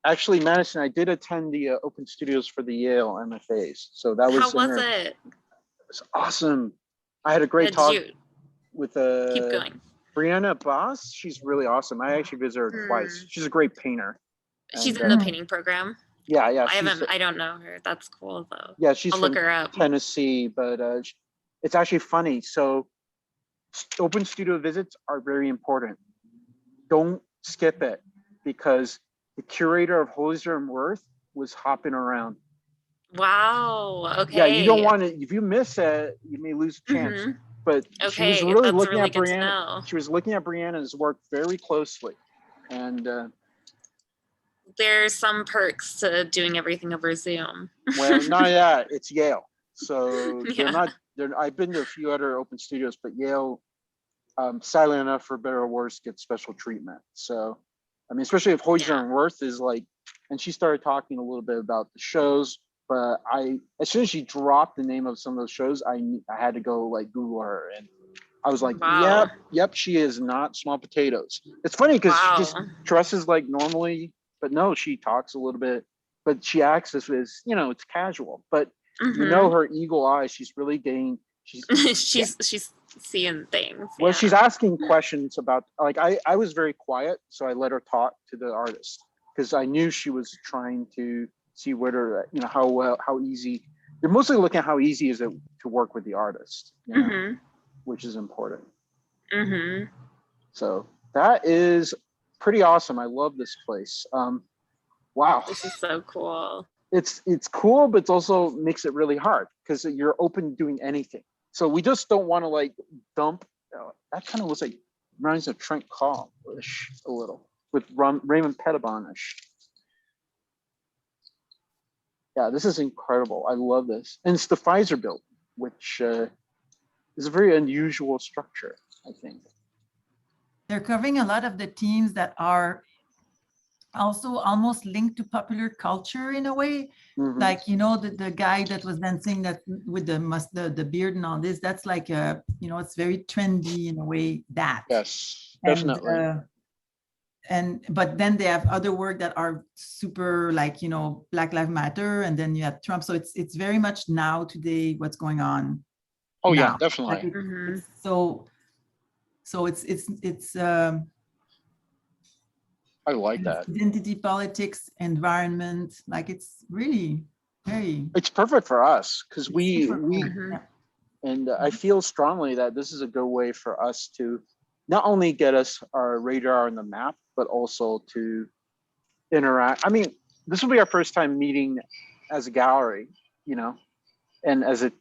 Actually, Madison, I did attend the Open Studios for the Yale MFAs. So that was How was inter- it? It's awesome. I had a Yeah, great did talk you with keep going? Brianna Boss. She's really awesome. I actually visited her twice. She's a great painter. She's And, in the Mhm. painting program. Yeah, I don't know her. That's cool though. yeah, she's I'll from look her up. Tennessee, but it's actually funny. So open studio visits are very important. Don't skip it, because the curator of Holzer and Worth was hopping around. Wow. Okay. Yeah, you don't want to, if you miss it, you may lose a chance. Mhm. But she was Okay, really that's looking really at good to Brianna. know. She was looking at Brianna's work very closely. And There's some perks to doing everything over Zoom. well, not that, it's Yale. So Yeah. I've been to a few other open studios, but Yale, sadly enough, for better or worse, gets special treatment. So, I mean, especially if Hoyser Yeah. and Worth is like, and she started talking a little bit about the shows, but as soon as she dropped the name of some of those shows, I had to go like Google her, and I was like, Wow. yep, she is not small potatoes. It's funny because she just Wow. dresses like normally, but no, she talks a little bit, but she acts as, it's casual, but you know, her eagle eye, she's really getting, she's seeing things. well, Yeah. she's asking questions about, like, I was very quiet, so I let her talk to the artist because I knew she was trying to see whether, how easy. They're mostly looking at how easy is it to work with the artist, which is important. So that is pretty awesome. I love this place. Wow, This is so cool. it's cool, but it also makes it really hard because you're open to doing anything. So we just don't want to like dump. That kind of was like reminds of Trent Call a little. with Raymond Pettibonish. Yeah, this is incredible. I love this. And it's the Pfizer building, which is a very unusual structure, I think. They're covering a lot of the themes that are also almost linked to popular culture in a way. Mhm. Like, you know, the guy that was dancing that with the beard and all this, that's like a, you know, it's very trendy in a way, that. Yes, And definitely. but then they have other work that are super, like, you know, Black Lives Matter, and then you have Trump. So it's very much now today what's going on. Oh yeah, now. definitely. Like Mhm. it's so it's I like that. identity politics, environment, like it's really very It's perfect for us because we super cool. Mhm. Yeah. and I feel strongly that this is a good way for us to not only get us our radar on the map, but also to interact. I mean, this will be our first time meeting as a gallery, you know, and as a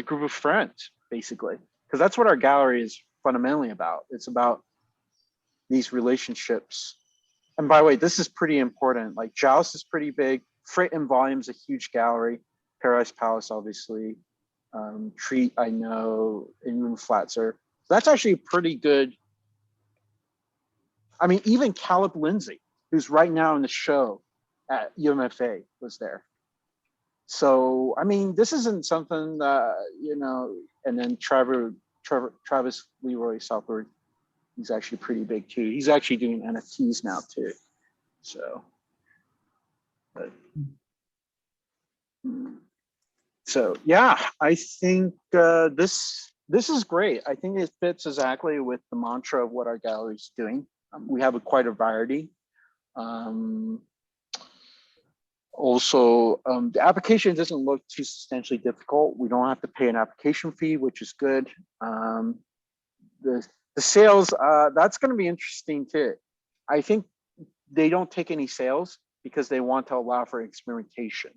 group of friends, basically, because that's what our gallery is fundamentally about. It's about these relationships. And by the way, this is pretty important. Like Joust is pretty big. Freight and Volume's a huge gallery. Paradise Palace, obviously. Treat, I know, Ingram Flatzer. That's actually pretty good. I mean, even Caleb Lindsay, who's right now in the show at UMFA, was there. So, I mean, this isn't something that, you know, and then Travis Leroy Southward, he's actually pretty big too. He's actually doing NFTs now too. So, but, so yeah, I think this is great. I think it fits exactly with the mantra of what our gallery is doing. We have quite a variety. Also, the application doesn't look too substantially difficult. We don't have to pay an application fee, which is good. The sales, that's going to be interesting too. I think they don't take any sales because they want to allow for experimentation,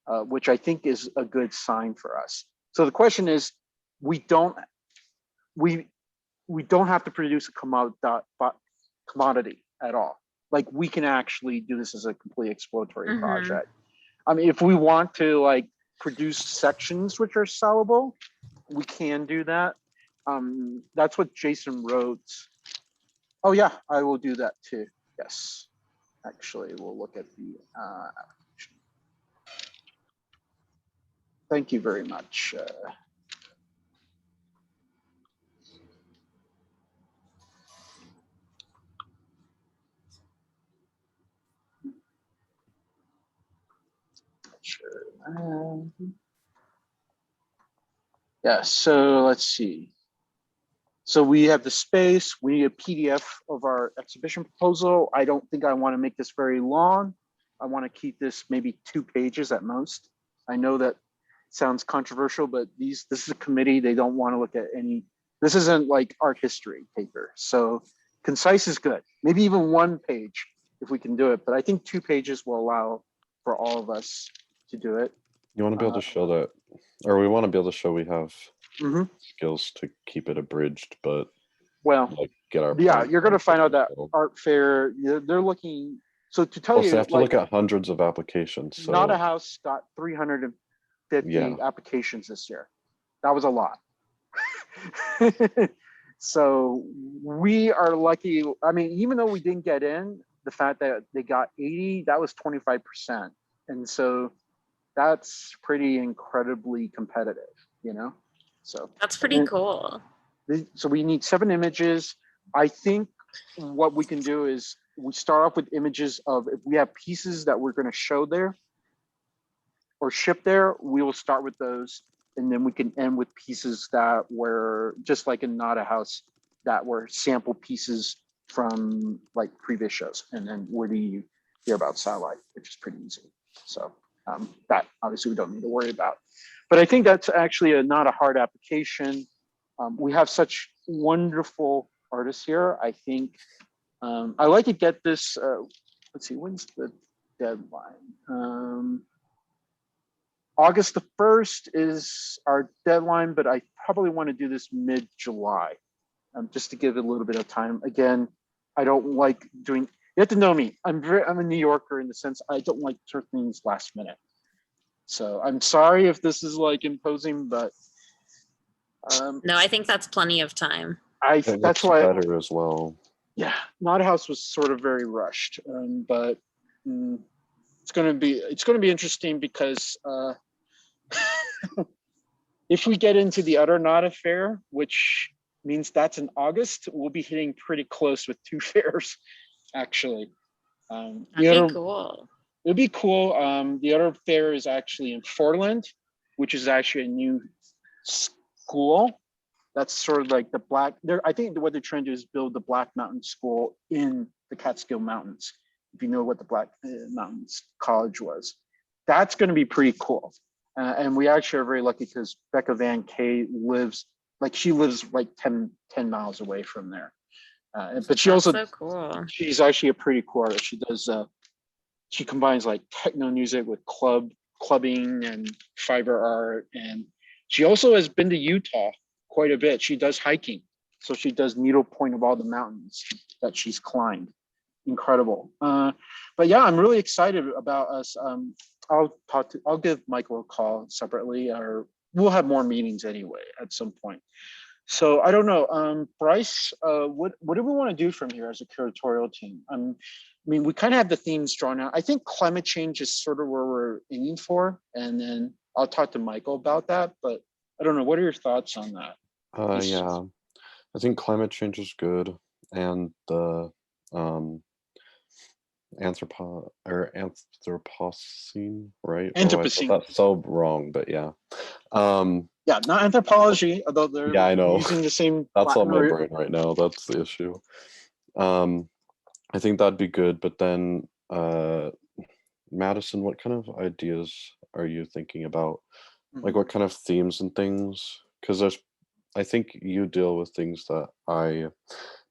which I think is a good sign for us. So the question is, we don't have to produce a commodity at all. Like we can actually do this as a complete exploratory Mhm. project. I mean, if we want to like produce sections which are sellable, we can do that. That's what Jason wrote. Oh yeah, I will do that too. Yes, actually, we'll look at the application. Thank you very much. Sure. Yeah, so let's see. So we have the space, we need a PDF of our exhibition proposal. I don't think I want to make this very long. I want to keep this maybe 2 pages at most. I know that sounds controversial, but this is a committee. They don't want to look at any, this isn't like art history paper. So concise is good. Maybe even 1 page if we can do it. But I think 2 pages will allow for all of us to do it. You want to be able to show that, or we want to be able to show we have skills to keep it abridged, but well, like get our yeah, point you're going to find out that across. art fair, they're looking. So to tell Also, you, they have to like, look at hundreds of applications. So Not a House got 350 Yeah. applications this year. That was a lot. So we are lucky. I mean, even though we didn't get in, the fact that they got 80, that was 25%. And so that's pretty incredibly competitive, you know? So That's pretty cool. So we need 7 images. I think what we can do is we start off with images of, if we have pieces that we're going to show there or ship there, we will start with those. And then we can end with pieces that were just like in Not a House, that were sample pieces from like previous shows. And then where do you hear about Satellite, which is pretty easy. So that obviously we don't need to worry about. But I think that's actually not a hard application. We have such wonderful artists here. I think I like to get this, let's see, when's the deadline? August the 1st is our deadline, but I probably want to do this mid-July, just to give it a little bit of time. Again, I don't like doing, You have to know me. I'm a New Yorker in the sense I don't like certain things last minute. So I'm sorry if this is like imposing, but No, I think that's plenty of time. It that's looks why. better as well. Yeah, Naughty House was sort of very rushed, but it's gonna be interesting because if we get into the other Not Affair, which means that's in August, we'll be hitting pretty close with 2 fairs, actually. The That'd other, be cool. it'd be cool. The other fair is actually in Portland, which is actually a new school. That's sort of like the Black. I think what they're trying to do is build the Black Mountain School in the Catskill Mountains. If you know what the Black Mountains College was, that's going to be pretty cool. And we actually are very lucky because Becca Van Kay lives like 10 miles away from there. But she That's also so cool. she's actually a pretty cool artist. She does she combines like techno music with clubbing and fiber art, and she also has been to Utah quite a bit. She does hiking, so she does needlepoint of all the mountains that she's climbed. Incredible. But yeah, I'm really excited about us. I'll give Michael a call separately, or we'll have more meetings anyway at some point. So I don't know, Bryce, what do we want to do from here as a curatorial team? I mean, we kind of have the themes drawn out. I think climate change is sort of where we're aiming for, and then I'll talk to Michael about that. But I don't know. What are your thoughts on that? Yeah, I think climate change is good, and the Anthropocene, right? Oh, I said Anthropocene. that's so wrong, but yeah. Yeah, not anthropology, although they're Yeah, I know. using the same. That's on my brain right now. That's the issue. I think that'd be good, but then Madison, what kind of ideas are you thinking about? Like what kind of themes and things? Because I think you deal with things that I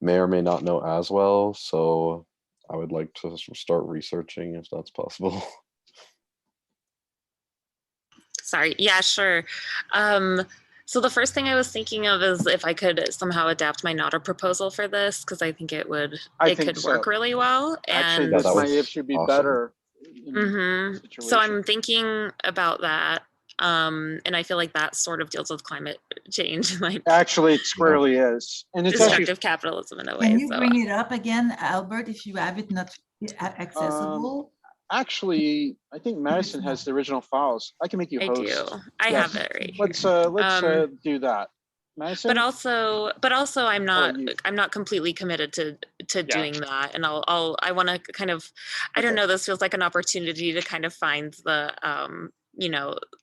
may or may not know as well, so I would like to start researching if that's possible. Sorry. Yeah, sure. So the first thing I was thinking of is if I could somehow adapt my Nota proposal for this, because I think it could work really well. Actually, And Yeah, this that might was actually be awesome. better. So I'm thinking about that. And I feel like that sort of deals with climate change, like Actually, it squarely is, and it's destructive actually capitalism in a way. Can you So bring it up again, Albert, if you have it not accessible? actually, I think Madison has the original files. I can make you I host. do. I Yes. have it right Let's here. do that, Madison. But also I'm not you. I'm not completely committed to Yeah. doing that. And I want to kind of, I don't Okay. know, this feels like an opportunity to kind of find the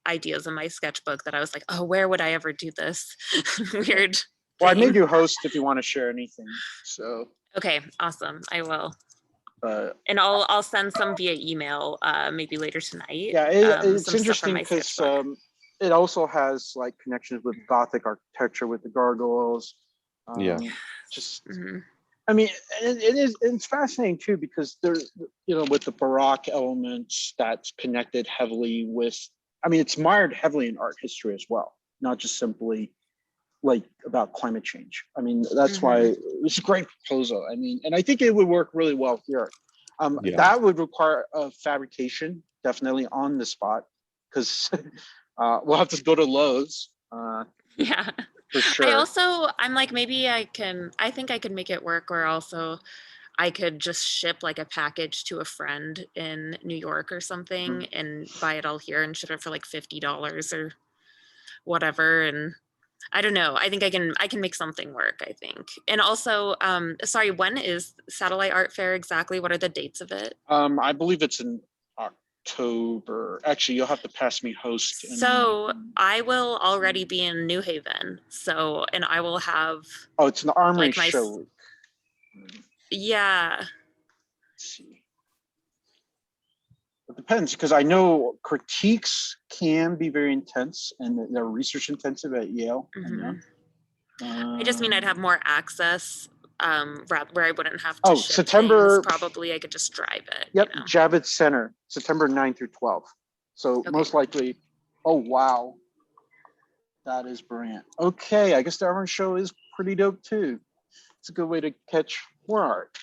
ideas in my sketchbook that I was like, oh, where would I ever do this? Weird. Well, I thing. made you host if you want to share anything. So Okay, awesome. I will. uh, And I'll send some via email maybe later tonight. yeah, it's some stuff from interesting my because sketchbook. it also has like connections with Gothic architecture with the gargoyles. Yeah. Just Mhm. I mean, it's fascinating too because there's with the Baroque elements that's connected heavily with. I mean, it's mired heavily in art history as well, not just simply like about climate change. I mean, that's why it's a great proposal. I mean, and I think it would work really well here. Yeah. That would require a fabrication, definitely on the spot, because we'll have to go to Lowe's. Yeah. For sure. I'm like, maybe I think I could make it work, or also I could just ship like a package to a friend in New York or something and buy it all here and ship it for like $50 or whatever. And I don't know. I think I can make something work, I think. And also, sorry, when is Satellite Art Fair exactly? What are the dates of it? I believe it's in October. Actually, you'll have to pass me host. So I will already be in New Haven. So, and I will have. Oh, it's an Armory like show. Yeah. Let's see. It depends, because I know critiques can be very intense and they're research intensive at Yale. I just mean I'd have more access, where I wouldn't have to. Oh, ship September. things. Probably I could just drive it. Yep, Javits Center, September 9 through 12. So most likely. Oh wow, that is brilliant. Okay, I guess the Armory show is pretty dope too. It's a good way to catch more art.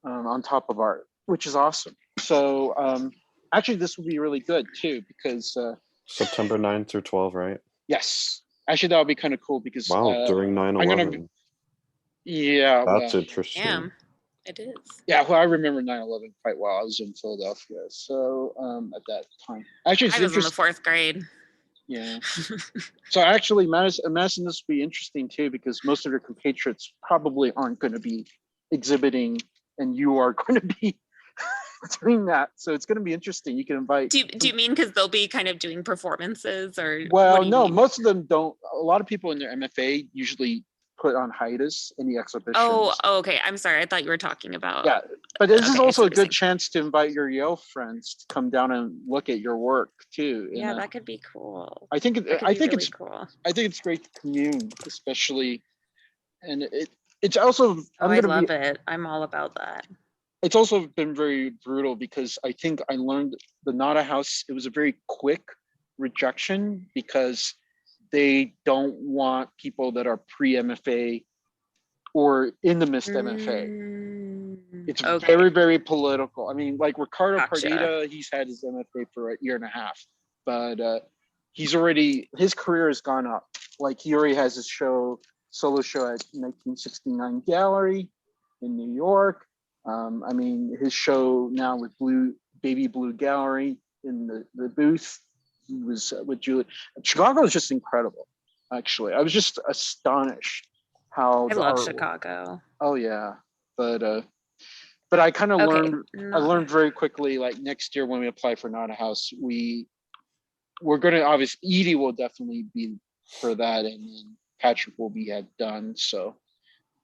on top of art, which is awesome. So actually, this will be really good too because September 9 through 12, right? yes, actually that would be kind of cool because Wow, during I'm gonna 9/11. Yeah, That's well, interesting. Damn, it is. yeah, well, I remember 9/11 quite well. I was in Philadelphia, so at that time, actually, it's I was in the interesting. 4th grade. Yeah, so actually, Madison, this will be interesting too because most of your compatriots probably aren't going to be exhibiting, and you are going to be doing that. So it's going to be interesting. You can invite. Do you mean because they'll be kind of doing performances, or what Well, do you no, mean? most of them don't. A lot of people in their MFA usually put on hiatus any exhibitions. Oh, okay. I'm sorry. I thought you were talking about. Yeah, but this is Okay, I see also a what you're good saying. chance to invite your Yale friends to come down and look at your work too. Yeah, that could be cool. I think That could I be think really it's cool. I think it's great to commune, especially, and it's also Oh, I'm I gonna be love it. I'm all about that. it's also been very brutal because I think I learned the Nada House. It was a very quick rejection because they don't want people that are pre-MFA or in the midst MFA. It's Okay, very, very political. I mean, like Ricardo Gotcha. Pardita, he's had his MFA for a year and a half, but he's already, his career has gone up. Like he already has his solo show at 1969 Gallery in New York. I mean, his show now with Baby Blue Gallery in the booth. He was with Julie. Chicago is just incredible, actually. I was just astonished how I the love art. Chicago. Oh yeah, but I kind of Okay, learned. I learned very quickly. Like next year when we apply for Nada House, we're gonna obviously Edie will definitely be for that, and then Patrick will be done. So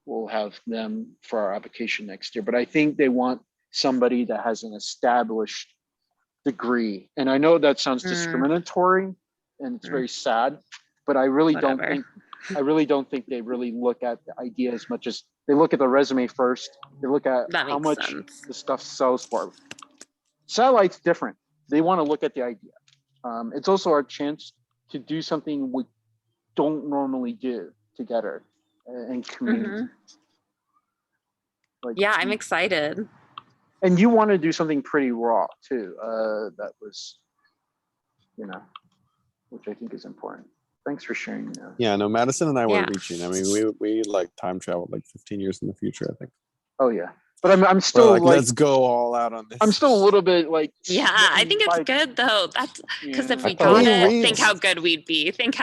we'll have them for our application next year. But I think they want somebody that has an established degree, and I know that sounds discriminatory, and it's very sad, but I really don't think. I really don't think they really look at the idea as much as they look at the resume first. They look at That how makes much sense. the stuff sells for. Satellite's different. They want to look at the idea. It's also our chance to do something we don't normally do together and commune. Like, Yeah, I'm excited. and you want to do something pretty raw too. That was, which I think is important. Thanks for sharing that. Yeah, no, Madison and I were Yeah. reaching. I mean, we like time traveled like 15 years in the future, I think. Oh yeah, but I'm We're still like, let's go all out on this. I'm still a little bit like. Yeah, I think it's smitten by- good though. That's because if Yeah. we I thought got we it, reached. think how good we'd be. Think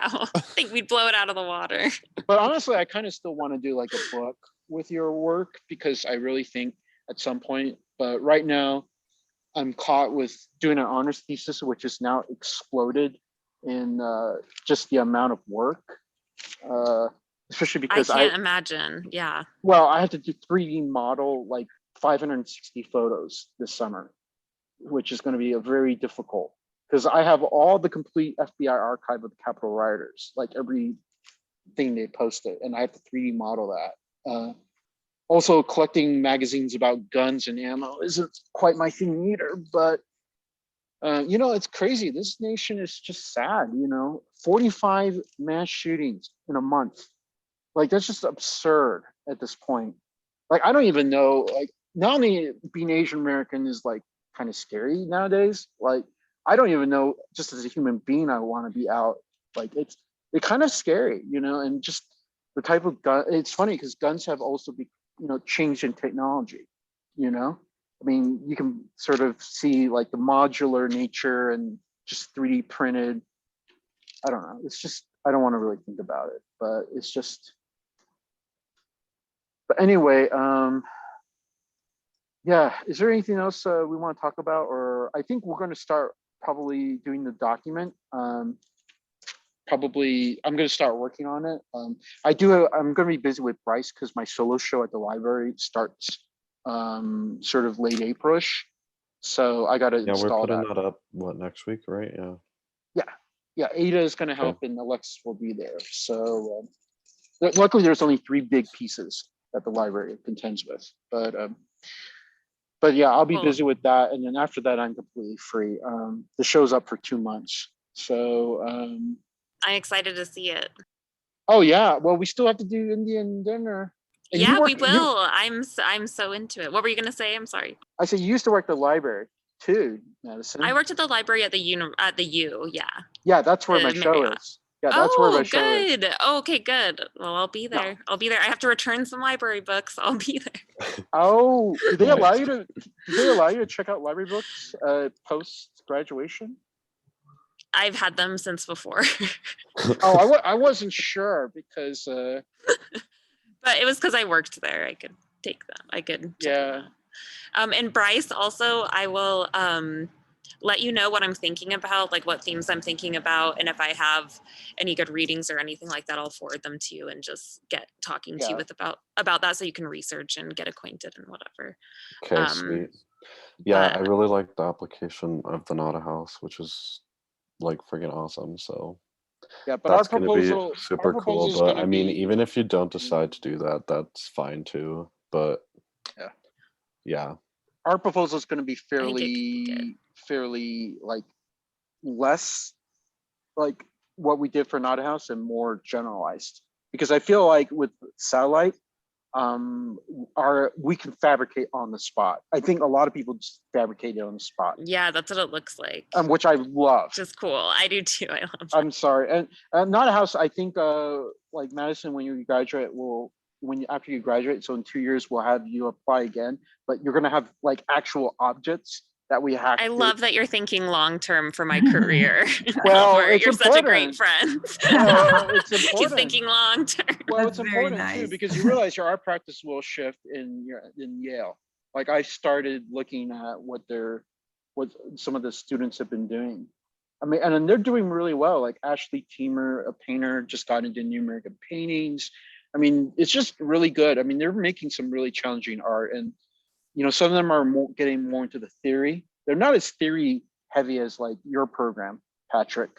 we'd blow it out of the water. But honestly, I kind of still want to do like a book with your work because I really think at some point. But right now, I'm caught with doing an honors thesis, which is now exploded in just the amount of work, especially I because can't imagine. Yeah. I had to do 3D model like 560 photos this summer, which is going to be a very difficult because I have all the complete FBI archive of the Capitol rioters, like every thing they posted, and I have to 3D model that. Also, collecting magazines about guns and ammo isn't quite my thing either, but it's crazy. This nation is just sad, 45 mass shootings in a month. Like, that's just absurd at this point. Like, I don't even know, like, not only being Asian American is like kind of scary nowadays, like, I don't even know, just as a human being, I want to be out. Like, it's kind of scary, and just the type of gun. It's funny because guns have also changed in technology, I mean, you can sort of see like the modular nature and just 3D printed. I don't know. It's just, I don't want to really think about it, but it's just, but anyway, yeah, is there anything else we want to talk about? Or I think we're going to start probably doing the document. Probably I'm going to start working on it. I'm going to be busy with Bryce because my solo show at the library starts sort of late Aprilish. So I got to Yeah, we're install putting that. that up next week, right? Yeah. Yeah, Ada is going to help and Alexis will be there. So luckily there's only 3 big pieces that the library contends with, but yeah, I'll be busy with that. And then after that, I'm completely free. The show's up for 2 months. So I'm excited to see it. oh yeah, well, we still have to do Indian dinner. And you Yeah, we work- will. I'm so into it. What were you gonna say? I'm sorry. I said you used to work at the library too, Madison. I worked at the library at the U. Yeah. Yeah, that's where my the show Marriott. is. Yeah, that's where my Oh, show is. good. Oh, okay, good. Well, I'll be No. there. I'll be there. I have to return some library books. I'll be there. Oh, do they allow Nice. you to? Do they allow you to check out library books post graduation? I've had them since before. Oh, I wasn't sure because But it was because I worked there. I could take them. I could check them yeah. out. And Bryce, also, I will let you know what I'm thinking about, like what themes I'm thinking about, and if I have any good readings or anything like that, I'll forward them to you and just get talking to you Yeah. with about that, so you can research and get acquainted and whatever. Okay, sweet. Yeah, I but- really like the application of the Nada House, which is like freaking awesome. So Yeah, but that's our gonna proposal, be super cool. proposal's But gonna I mean, be- even if you don't decide to do that, that's fine too. But Yeah. yeah, our proposal is going to be think it could be fairly like less like what we did for Nada House and more generalized, because I feel like with satellite, we can fabricate on the spot. I think a lot of people just fabricate it on the spot, Yeah, that's what it looks like. which I love. Which is cool. I do too. I love that. I'm sorry, and Nada House. I think like Madison, when you graduate, after you graduate, so in 2 years we'll have you apply again, but you're gonna have like actual objects that we have. I love that you're thinking long term for my career. Well, Albert, it's you're such a great important. friend. It's He's important. thinking long term. Well, it's That's very important too nice. because you realize your art practice will shift in Yale. Like I started looking at what some of the students have been doing. I mean, and then they're doing really well. Like Ashley Teamer, a painter, just got into New American Paintings. I mean, it's just really good. I mean, they're making some really challenging art, and some of them are getting more into the theory. They're not as theory heavy as like your program, Patrick.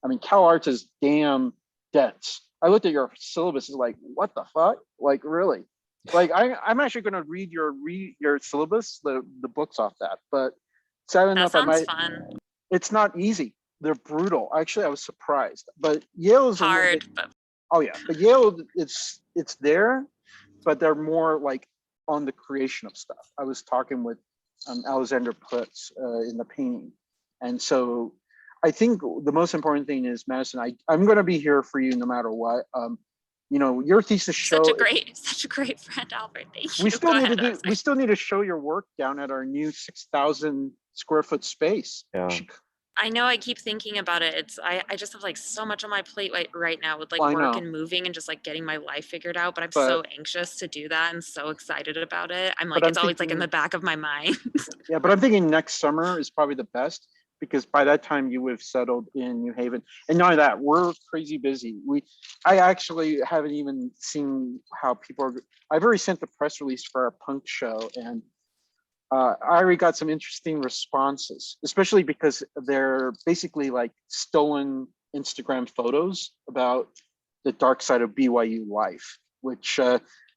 I mean, Cal Arts is damn dense. I looked at your syllabus, is like, what the fuck? Like, really? Like, I'm actually going to read your syllabus, the books off that. But sad That enough, I sounds might. fun. It's not easy. They're brutal. Actually, I was surprised. But Yale is a little Hard, bit. but Oh yeah, but Yale, it's there, but they're more like on the creation of stuff. I was talking with Alexander Putz in the painting, and so I think the most important thing is, Madison, I'm going to be here for you no matter what. Your thesis show. such a great friend, Albert. Thank you. We still Go need ahead, to I'm do. sorry. We still need to show your work down at our new 6,000 square foot space. yeah. I know I keep thinking about it. I just have like so much on my plate right now with like I work know. and moving and just like getting my life figured out. But I'm But- so anxious to do that and so excited about it. I'm like, But I'm it's always like in thinking- the back of my mind. Yeah, but I'm thinking next summer is probably the best, because by that time you would have settled in New Haven. And not only that, we're crazy busy. I actually haven't even seen how people are. I've already sent the press release for our punk show, and I already got some interesting responses, especially because they're basically like stolen Instagram photos about the dark side of BYU life, which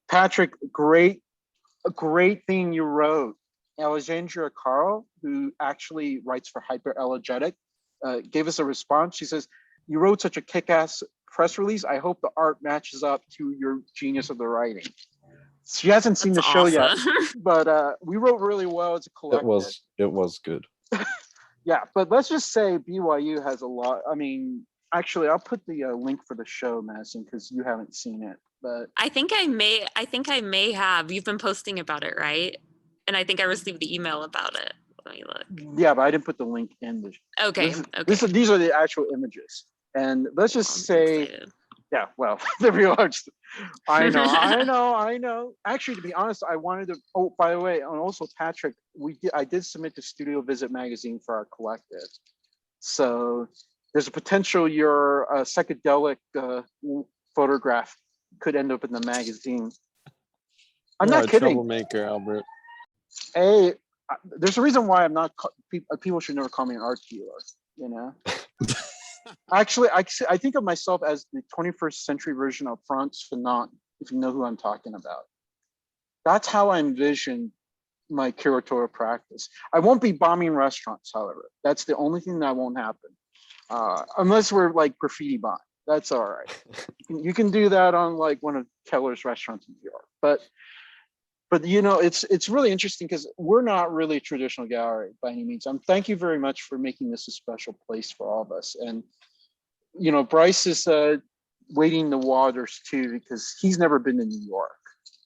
Patrick, a great thing you wrote. Alexandria Carl, who actually writes for Hyperelegetic, gave us a response. She says, "You wrote such a kick-ass press release. I hope the art matches up to your genius of the writing." She hasn't seen the That's show yet, awesome. but we wrote really well as a collective. It was good. Yeah, but let's just say BYU has a lot. I mean, actually, I'll put the link for the show, Madison, because you haven't seen it. But I think I may have. You've been posting about it, right? And I think I received the email about it. Let me look. yeah, but I didn't put the link in the. Okay. These are the actual images, and let's just I'm say. excited. Yeah, well, the real arts. I know. Actually, to be honest, I wanted to. Oh, by the way, and also Patrick, I did submit to Studio Visit magazine for our collective. So there's a potential your psychedelic photograph could end up in the magazine. I'm You're not a kidding. troublemaker, Albert. Hey, there's a reason why I'm not. People should never call me an art dealer. Actually, I think of myself as the 21st century version of Frantz Fanon, if you know who I'm talking about. That's how I envision my curatorial practice. I won't be bombing restaurants, however. That's the only thing that won't happen. Unless we're like graffiti bomb. That's all right. You can do that on like one of Keller's restaurants in New York. But you know, it's really interesting because we're not really a traditional gallery by any means. Thank you very much for making this a special place for all of us. And you know, Bryce is wading the waters too because he's never been to New York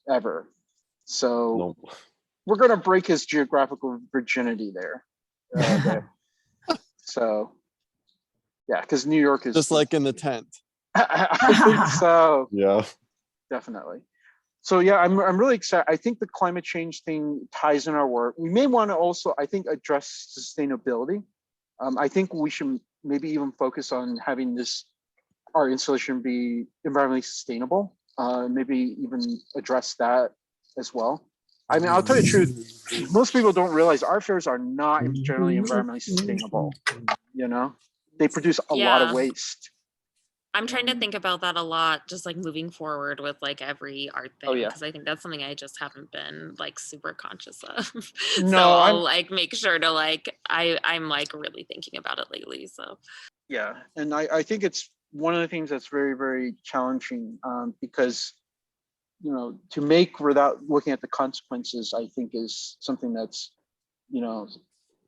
ever. So Nope. we're gonna break his geographical virginity there. So yeah, because New York is Just like in the tent. I think so. Yeah. Definitely. So yeah, I'm really excited. I think the climate change thing ties in our work. We may want to also, I think, address sustainability. I think we should maybe even focus on having our installation be environmentally sustainable. Maybe even address that as well. I mean, I'll tell you the truth. Most people don't realize our fairs are not generally environmentally sustainable. You know, they produce a lot of Yeah. waste. I'm trying to think about that a lot, just like moving forward with like every art thing, Oh, yeah. because I think that's something I just haven't been like super conscious of. No, so I'll I'm- like make sure to like I'm like really thinking about it lately. So Yeah, and I think it's one of the things that's very, very challenging because, you know, to make without looking at the consequences, I think is something that's, you know,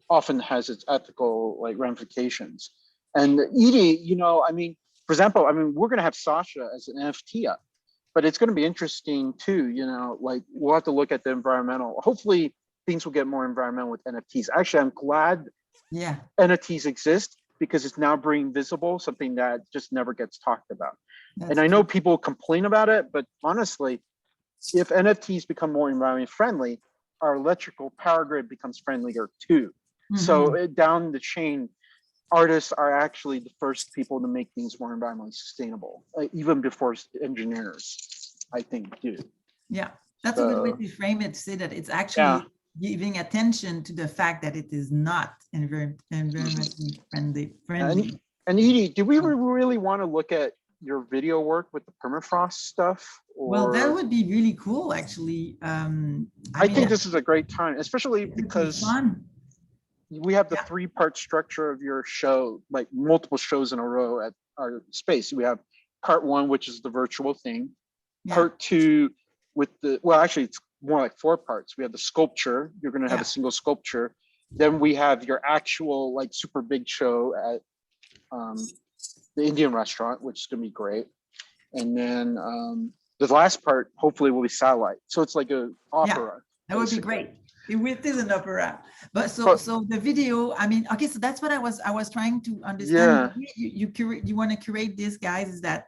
often has its ethical like ramifications. And Edie, you know, I mean, for example, I mean, we're going to have Sasha as an NFT up, but it's going to be interesting too, you know, like we'll have to look at the environmental. Hopefully things will get more environmental with NFTs. Actually, I'm glad Yeah. NFTs exist because it's now bringing visible something that just never gets talked about. That's And I know true. people complain about it, but honestly, if NFTs become more environmentally friendly, our electrical power grid becomes friendlier too. So down the chain, artists are actually the first people to make things more environmentally sustainable, even before engineers, I think, do. Yeah, that's a good way to frame it, to say that it's actually giving attention to the fact that it is not environmentally friendly. And Edie, do we really want to look at your video work with the permafrost stuff? Or... Well, that would be really cool, actually. I think this is a great time, especially because we have the 3-part structure of your show, like multiple shows in a row at our space. We have part 1, which is the virtual thing. Part 2 with the, well, actually it's more like 4 parts. We have the sculpture. You're going to have a single sculpture. Then we have your actual like super big show at the Indian restaurant, which is going to be great. And then the last part hopefully will be satellite. So it's like an opera. That would be great. It is an opera, but so the video. I mean, okay, so that's what I was trying to understand. You want to curate this, guys? Is that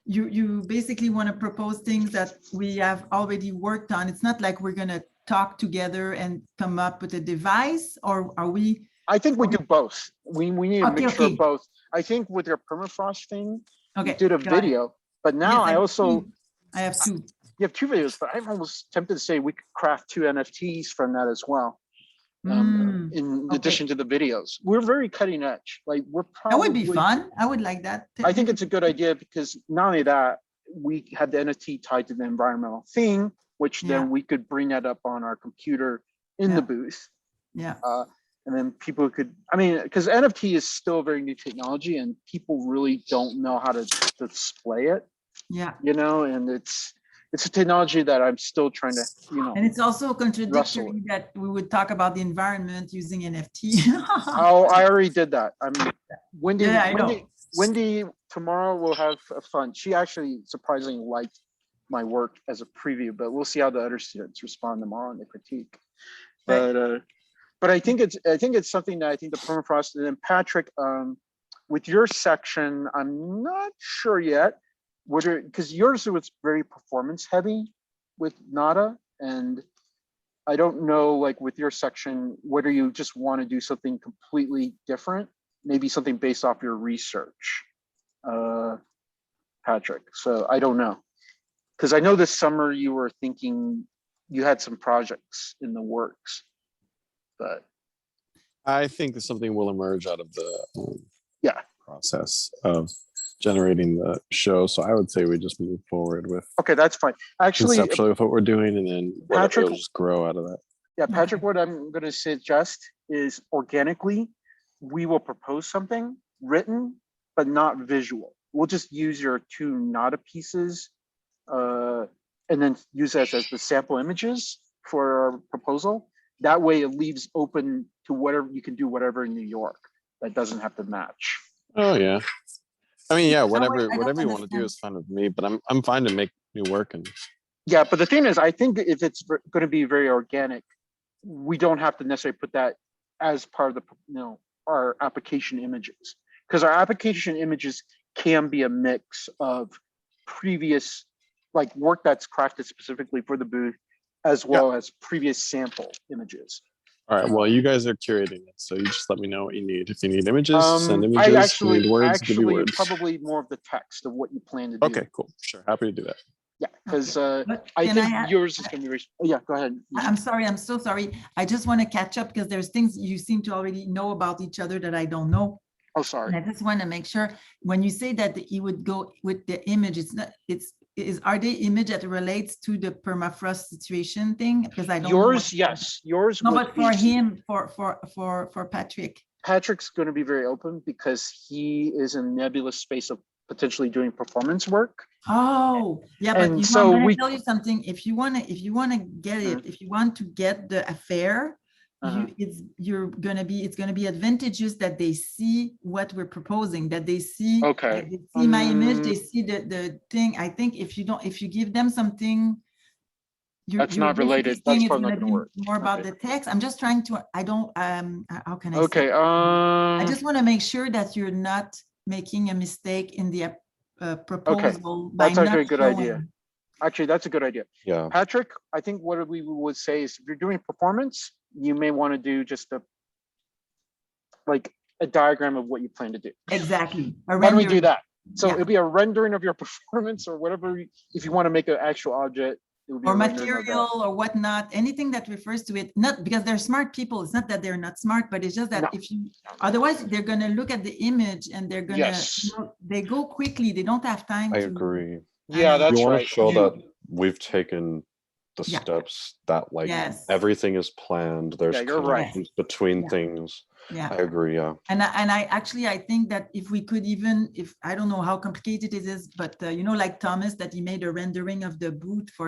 you basically want to propose things that we have already worked on? It's not like we're gonna talk together and come up with a device, or are we? I think we do both. We need a mixture of both. I think with your permafrost thing, you did a video, but now I have 2. You have 2 videos, but I'm almost tempted to say we could craft 2 NFTs from that as well. In addition to the videos, we're very cutting edge. Like we're probably, that would be fun. I would like that. I think it's a good idea because not only that, we had the NFT tied to the environmental thing, which then we could bring that up on our computer in the booth. And then people could, I mean, because NFT is still a very new technology and people really don't know how to display it. You know, and it's a technology that I'm still trying to, you know. And it's also contradictory that we would talk about the environment using NFT. Oh, I already did that. I mean, Wendy tomorrow will have fun. She actually surprisingly liked my work as a preview, but we'll see how the other students respond tomorrow in the critique. But I think it's something that I think the permafrost, and then Patrick, with your section, I'm not sure yet whether, because yours was very performance heavy with Nada, and I don't know, like with your section, whether you just want to do something completely different, maybe something based off your research, Patrick. So I don't know, because I know this summer you were thinking you had some projects in the works, but I think that something will emerge out of the process of generating the show. So I would say we just move forward with. Okay, that's fine. Actually, conceptually with what we're doing, and then Patrick will just grow out of that. Yeah, Patrick, what I'm going to suggest is organically, we will propose something written, but not visual. we'll just use your 2 Nada pieces and then use that as the sample images for our proposal. That way it leaves open to whatever, you can do whatever in New York that doesn't have to match. Oh yeah. I mean, yeah, wait, whatever I don't whatever you want to do understand. is fine with me, but I'm fine to make new work and Yeah, but the thing is, I think if it's going to be very organic, we don't have to necessarily put that as part of the, our application images, because our application images can be a mix of previous, like work that's crafted specifically for the booth, as well as previous sample images. all right. Well, you guys are curating it, so you just let me know what you need. If you need images, send images. I If you actually, need words, give me words. probably more of the text of what you plan to do. Okay, cool. Sure, happy to do that. Yeah, because But I can think yours is going to be very. Oh, yeah, go ahead. I'm sorry, I'm so sorry. I just want to catch up because there's things you seem to already know about each other that I don't know. Oh, And sorry. I just want to make sure when you say that you would go with the image, it's not, are they image that relates to the permafrost situation thing? Because I don't know Yours, what- yes, yours. No, would but for be- him, for Patrick. Patrick's going to be very open because he is in nebulous space of potentially doing performance work. Oh, yeah, but And you know, so I'm gonna we- tell you something. If you wanna get it, if you want to get the affair, it's gonna be advantageous that they see what we're proposing, that they see, Okay. like, they see my image, they see the thing. I think if you give them something, That's not basically related. saying That's it's probably not gonna going to be work. more about Okay. the text. I'm just trying to, I don't, how can I say? Okay. I just want to make sure that you're not making a mistake in the proposal by That's not actually a good idea. showing. Actually, that's a good idea. Yeah. Patrick, I think what we would say is if you're doing performance, you may want to do just a diagram of what you plan to do. Exactly. A Why don't we do rendering. that? So Yeah. it'll be a rendering of your performance or whatever. If you want to make an actual object, it would be Or a rendering of that. material or whatnot, anything that refers to it, not because they're smart people. It's not that they're not smart, but it's just that No. if you, otherwise they're going to look at the image and they're going to, Yes. they go quickly. They don't have time I to. agree. Yeah, know. that's You want right. to show You- that we've taken the Yeah. steps that like Yes. everything is planned. There's Yeah, you're right. connections between Yeah. things. Yeah. I agree. Yeah. And I think that if we could even, if I don't know how complicated it is, but like Thomas, that he made a rendering of the booth for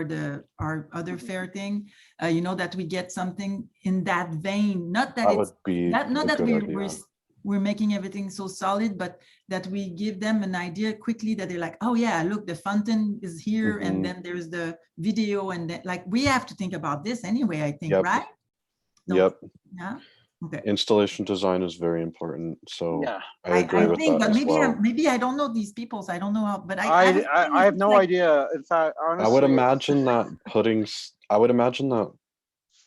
our other fair thing, that we get something in that vein, not that That it's would be not a that good we're idea. we're making everything so solid, but that we give them an idea quickly that they're like, oh yeah, look, the fountain is here, Mhm. and then there's the video, and then like we have to think about this anyway, I think, Yep. right? Don't- Yep. Yeah. Okay. Installation design is very important. So Yeah. I agree with think, that but as maybe well. maybe I don't know these people, so I don't know how. But I have no idea. In fact, honestly, I would imagine that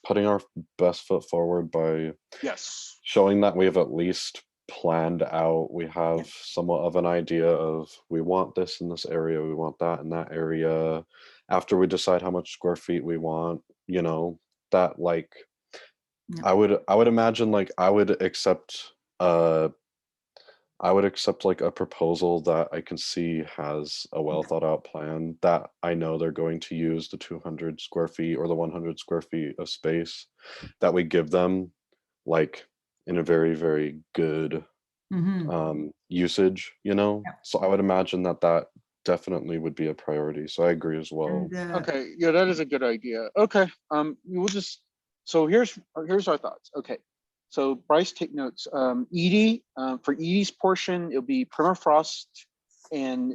putting our best foot forward by Yes. showing that we have at least planned out, we have somewhat of an idea of we want this in this area, we want that in that area. After we decide how much square feet we want, that like Yeah. I would imagine like I would accept like a proposal that I can see has a well thought out plan that I know they're going to use the 200 square feet or the 100 square feet of space that we give them like in a very, very good Mhm. usage, Yeah. So I would imagine that definitely would be a priority. So I agree as well. And, Okay. Yeah, that is a good idea. Okay. We'll just. So here's our thoughts. Okay. So Bryce, take notes. Edie, for Edie's portion, it'll be permafrost and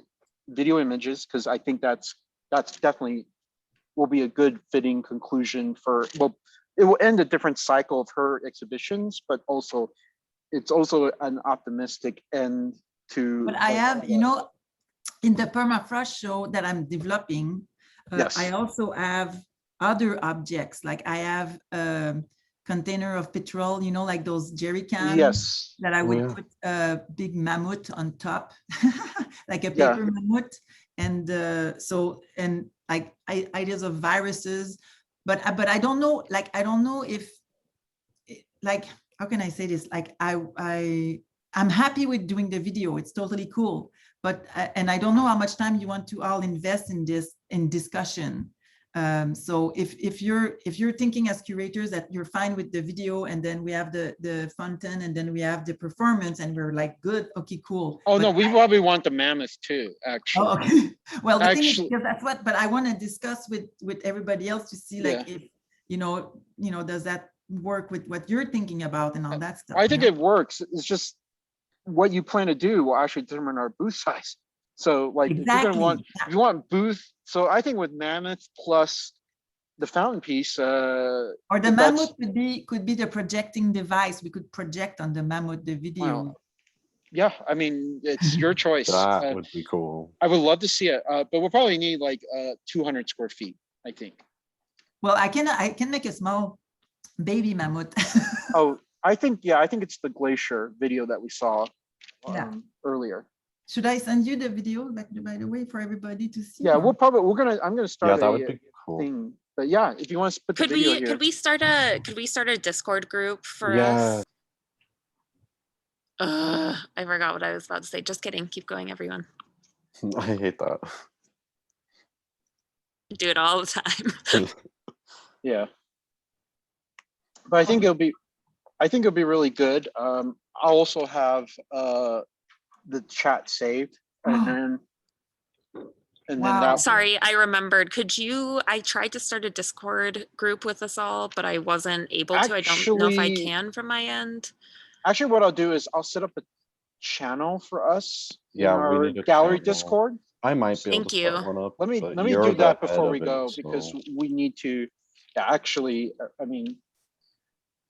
video images because I think that's definitely will be a good fitting conclusion for. Well, it will end a different cycle of her exhibitions, but also it's also an optimistic end to. But I have, in the permafrost show that I'm developing, Yes. I also have other objects. Like I have a container of petrol, like those jerry cans Yes. that I Oh, would yeah. put a big mammoth on top, like a Yeah. paper mammoth. And and like ideas of viruses, but I don't know, like, I don't know if, like, how can I say this? Like I'm happy with doing the video. It's totally cool. But, and I don't know how much time you want to all invest in this, in discussion. So if you're thinking as curators that you're fine with the video, and then we have the content, and then we have the performance, and we're like, good, okay, cool. Oh, But no, we probably want the mammoth too, actually. Oh, okay. Well, the thing is, Actually- because that's what, but I want to discuss with everybody else to see, like, if, does that work with what you're thinking about and all that stuff? I think it works. It's just what you plan to do will actually determine our booth size. So like, if you're gonna want, Exactly. if you want booth, so I think with mammoth plus the fountain piece, Or the if that's- mammoth could be the projecting device. We could project on the mammoth the video. Well, yeah, I mean, it's your choice. That would be cool. I would love to see it, but we'll probably need like 200 square feet, I think. Well, I can make a small baby mammoth. Oh, I think it's the glacier video that we saw Yeah. earlier. Should I send you the video, like, by the way, for everybody to see? Yeah, or- I'm gonna start Yeah, that a would be cool. thing. But yeah, if you want to put the Could video we here. could we start a Discord group for Yeah. us? I forgot what I was about to say. Just kidding. Keep going, everyone. I hate that. Do it all the time. Yeah. But I think it'll be really good. I'll also have the chat saved, and then Wow. that. Sorry, I remembered. I tried to start a Discord group with us all, but I wasn't able to. I don't know if I Actually- can from my end. Actually, what I'll do is I'll set up a channel for us Yeah, in we our need a gallery channel. Discord. I might be able Thank to start you. one up. Let me but do you're the that before head we of it, go, because so- we need to. Yeah, actually, I mean,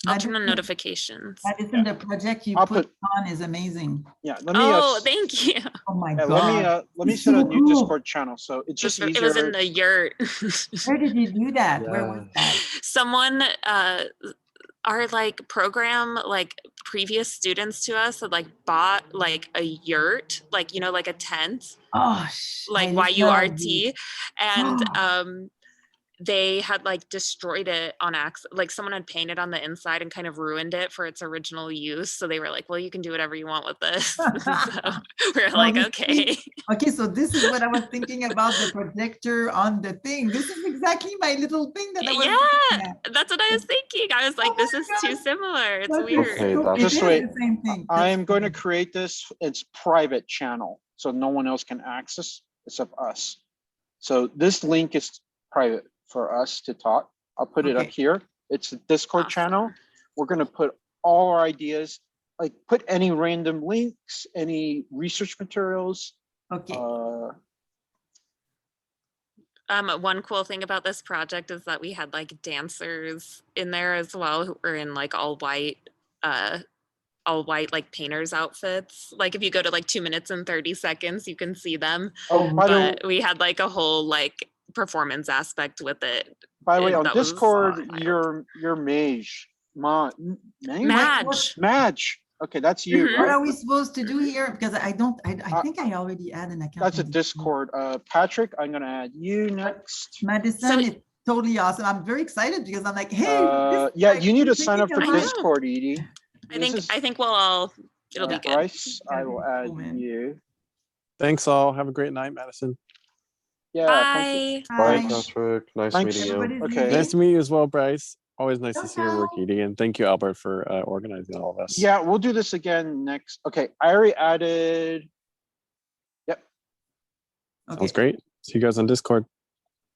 I'll turn on Madison- notifications. Madison, the project you I'll put on is amazing. yeah. Let me. Oh, thank you. Oh my yeah, God. let me It's set a so new cool. Discord channel, so it's just It easier. was in the yurt. Where did you do that? Where was that? Someone our like program, like previous students to us had like bought like a yurt, like, like a tent, Oh, like I love YURT, and they had like destroyed it on accident. Like someone had painted on the inside and kind of ruined it for its original use. So they were like, well, you can do whatever you want with this. So we were like, Well, okay. Okay, so this is what I was thinking about, the projector on the thing. This is exactly my little thing that I was looking at. That's what I was thinking. I was like, Oh this my is too God. similar. It's That is weird. Okay, so- that's- it Just is wait. the same thing. I That's am going to funny. create this. It's private channel, so no one else can access except us. So this link is private for us to talk. I'll put it up Okay. here. It's a Discord Awesome. channel. We're going to put all our ideas, like put any random links, any research materials. Okay. One cool thing about this project is that we had like dancers in there as well who were in like all white like painters outfits. Like if you go to like 2 minutes and 30 seconds, you can see them. Oh, by the But we had like a whole like performance aspect with it. way, on that was Discord, wild. your mage, Madge. Madge. Okay, that's you. Mhm. What Right? are we supposed to do here? Because I think I already had an account. That's a in Discord. Patrick, I'm gonna add you next. Madison, So- it's totally awesome. I'm very excited because I'm like, hey. this is Yeah, like you need to thinking sign up for I know. Discord, Edie. I think we'll all, it'll be good. Bryce, I will Cool, add man. you. Thanks all. Have a great night, Madison. Yeah, thank you. Bye. Bye, Hi. Patrick. Nice Thanks. meeting you. Everybody's Okay. leaving. Nice to meet you as well, Bryce. Always nice to see your work, Ciao. Edie. And thank you, Albert, for organizing all of this. Yeah, we'll do this again next. Okay, I already added. Okay. Sounds great. See you guys on Discord.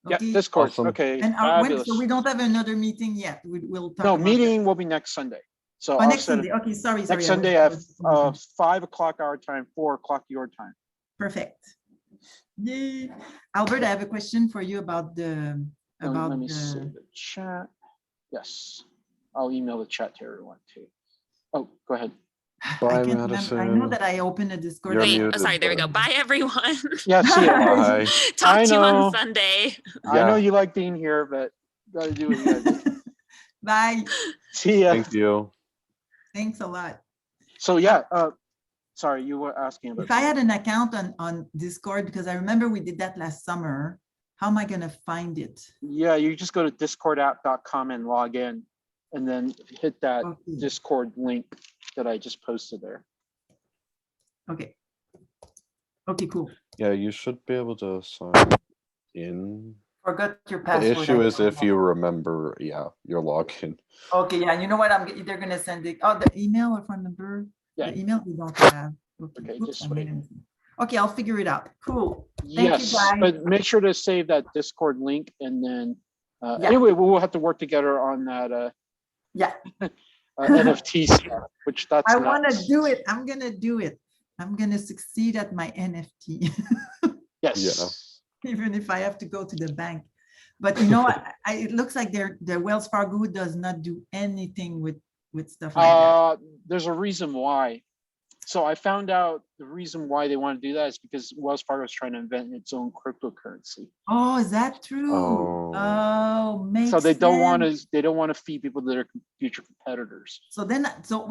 Yeah, Okay. Discord. Awesome. Okay, And fabulous. so we don't have another meeting yet. We'll talk. No, about meeting will be next Sunday. So that. Oh, I'll next set it Sunday. Okay, sorry. next I Sunday at was- 5 o'clock our time, 4 o'clock your time. Perfect. Yay. Albert, I have a question for you about the Let me see the chat. Yes, I'll email the chat to everyone too. Oh, go ahead. Bye, I can't remember. I know Madison. that I opened a Discord. You're Wait, muted, sorry, there we go. but- Bye everyone. Yeah, see ya. Bye. Talk I to you know. on Sunday. I know Yeah. you like being here, but gotta do what you gotta do. Bye. See ya. Thank you. Thanks a lot. So yeah, sorry, you were asking about. If I had an account on Discord, because I remember we did that last summer, how am I gonna find it? Yeah, you just go to discordapp.com and log in, and then hit that Okay. Discord link that I just posted there. Okay. Okay, cool. Yeah, you should be able to sign in. Forgot your The password. issue I is don't if know. you remember, yeah, your login. Okay, yeah, you know what? I'm either gonna send it, oh, the email or phone number? Yeah. The email we don't have. Okay, Oops, just I made wait. a mistake. Okay, I'll figure it out. Cool. Thank you, Yes, guys. but make sure to save that Discord link, and then Yeah. anyway, we'll have to work together on that Yeah, NFT stuff, which that's I wanna nuts. do it. I'm gonna do it. I'm gonna succeed at my NFT, Yes. even if I have to go to the bank. But you know, it looks like the Wells Fargo does not do anything with stuff like that. There's a reason why. So I found out the reason why they want to do that is because Wells Fargo is trying to invent its own cryptocurrency. Oh, is that true? Oh. Oh, makes So they don't want sense. to. They don't want to feed people to their future competitors. So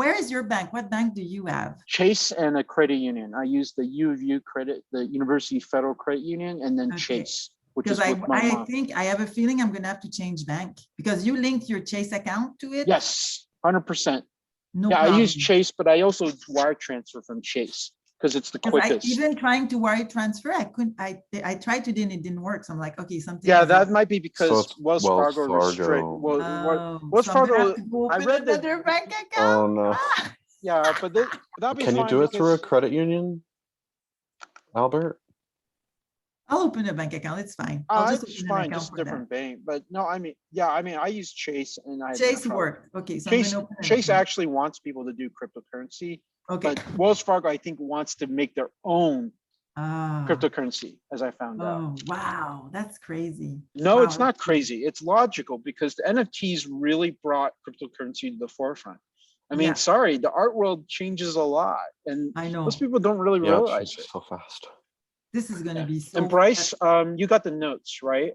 where is your bank? What bank do you have? Chase and a credit union. I use the U of U credit, the University Federal Credit Union, and then Okay. Chase, which Because is with my I mom. think I have a feeling I'm gonna have to change bank because you linked your Chase account to it. Yes, 100%. No Yeah, I problem. use Chase, but I also wire transfer from Chase because it's the Because quickest. even trying to wire transfer, I couldn't. I tried to do it didn't work. So I'm like, okay, something. Yeah, is that up. might be So because it's Wells Wells Fargo restrict. Fargo. Wells So I'm gonna Fargo. have to go I open read that. another bank account. Oh no. Ah! Yeah, but that'd be Can you fine do it through a because- credit union, Albert? I'll open a bank account. It's fine. I'll just it's open an fine, account just for that. different bank. But no, I mean, yeah, I mean, I use Chase and I had no Chase trouble. worked. Okay, so Chase, I'm gonna open an Chase account. actually wants people to do cryptocurrency, Okay. but Wells Fargo, I think, wants to make their own Ah. cryptocurrency, as I found out. Oh, wow, that's crazy. No, Wow, it's not crazy. It's logical because the NFTs really brought cryptocurrency to the forefront. I mean, Yeah. sorry, the art world changes a lot, and I know. most people don't really Yeah, it realize changes it. so fast. This is gonna Yeah. be so. And Bryce, you got the notes, right?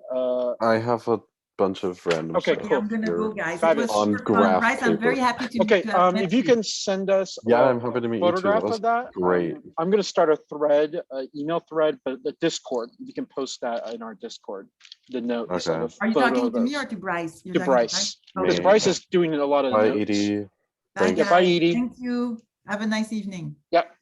I have a bunch of random Okay, stuff Okay, cool. I'm gonna here. go, guys. It Fabulous. was On super fun. graph Bryce, I'm very paper. happy to. Okay, to have met if you can send us Yeah, a I'm happy to meet you too. That photograph was of that, great. I'm gonna start a thread, email thread, but the Discord. You can post that in our Discord. The notes. Okay. Of a Are you photo talking of to me those. or to Bryce? You're To talking Bryce? Because Okay. Bryce is doing a lot of the Bye, notes. Edie. Bye, Thanks. Yeah, bye, guys. Edie. Thank you. Have a nice evening. Yep.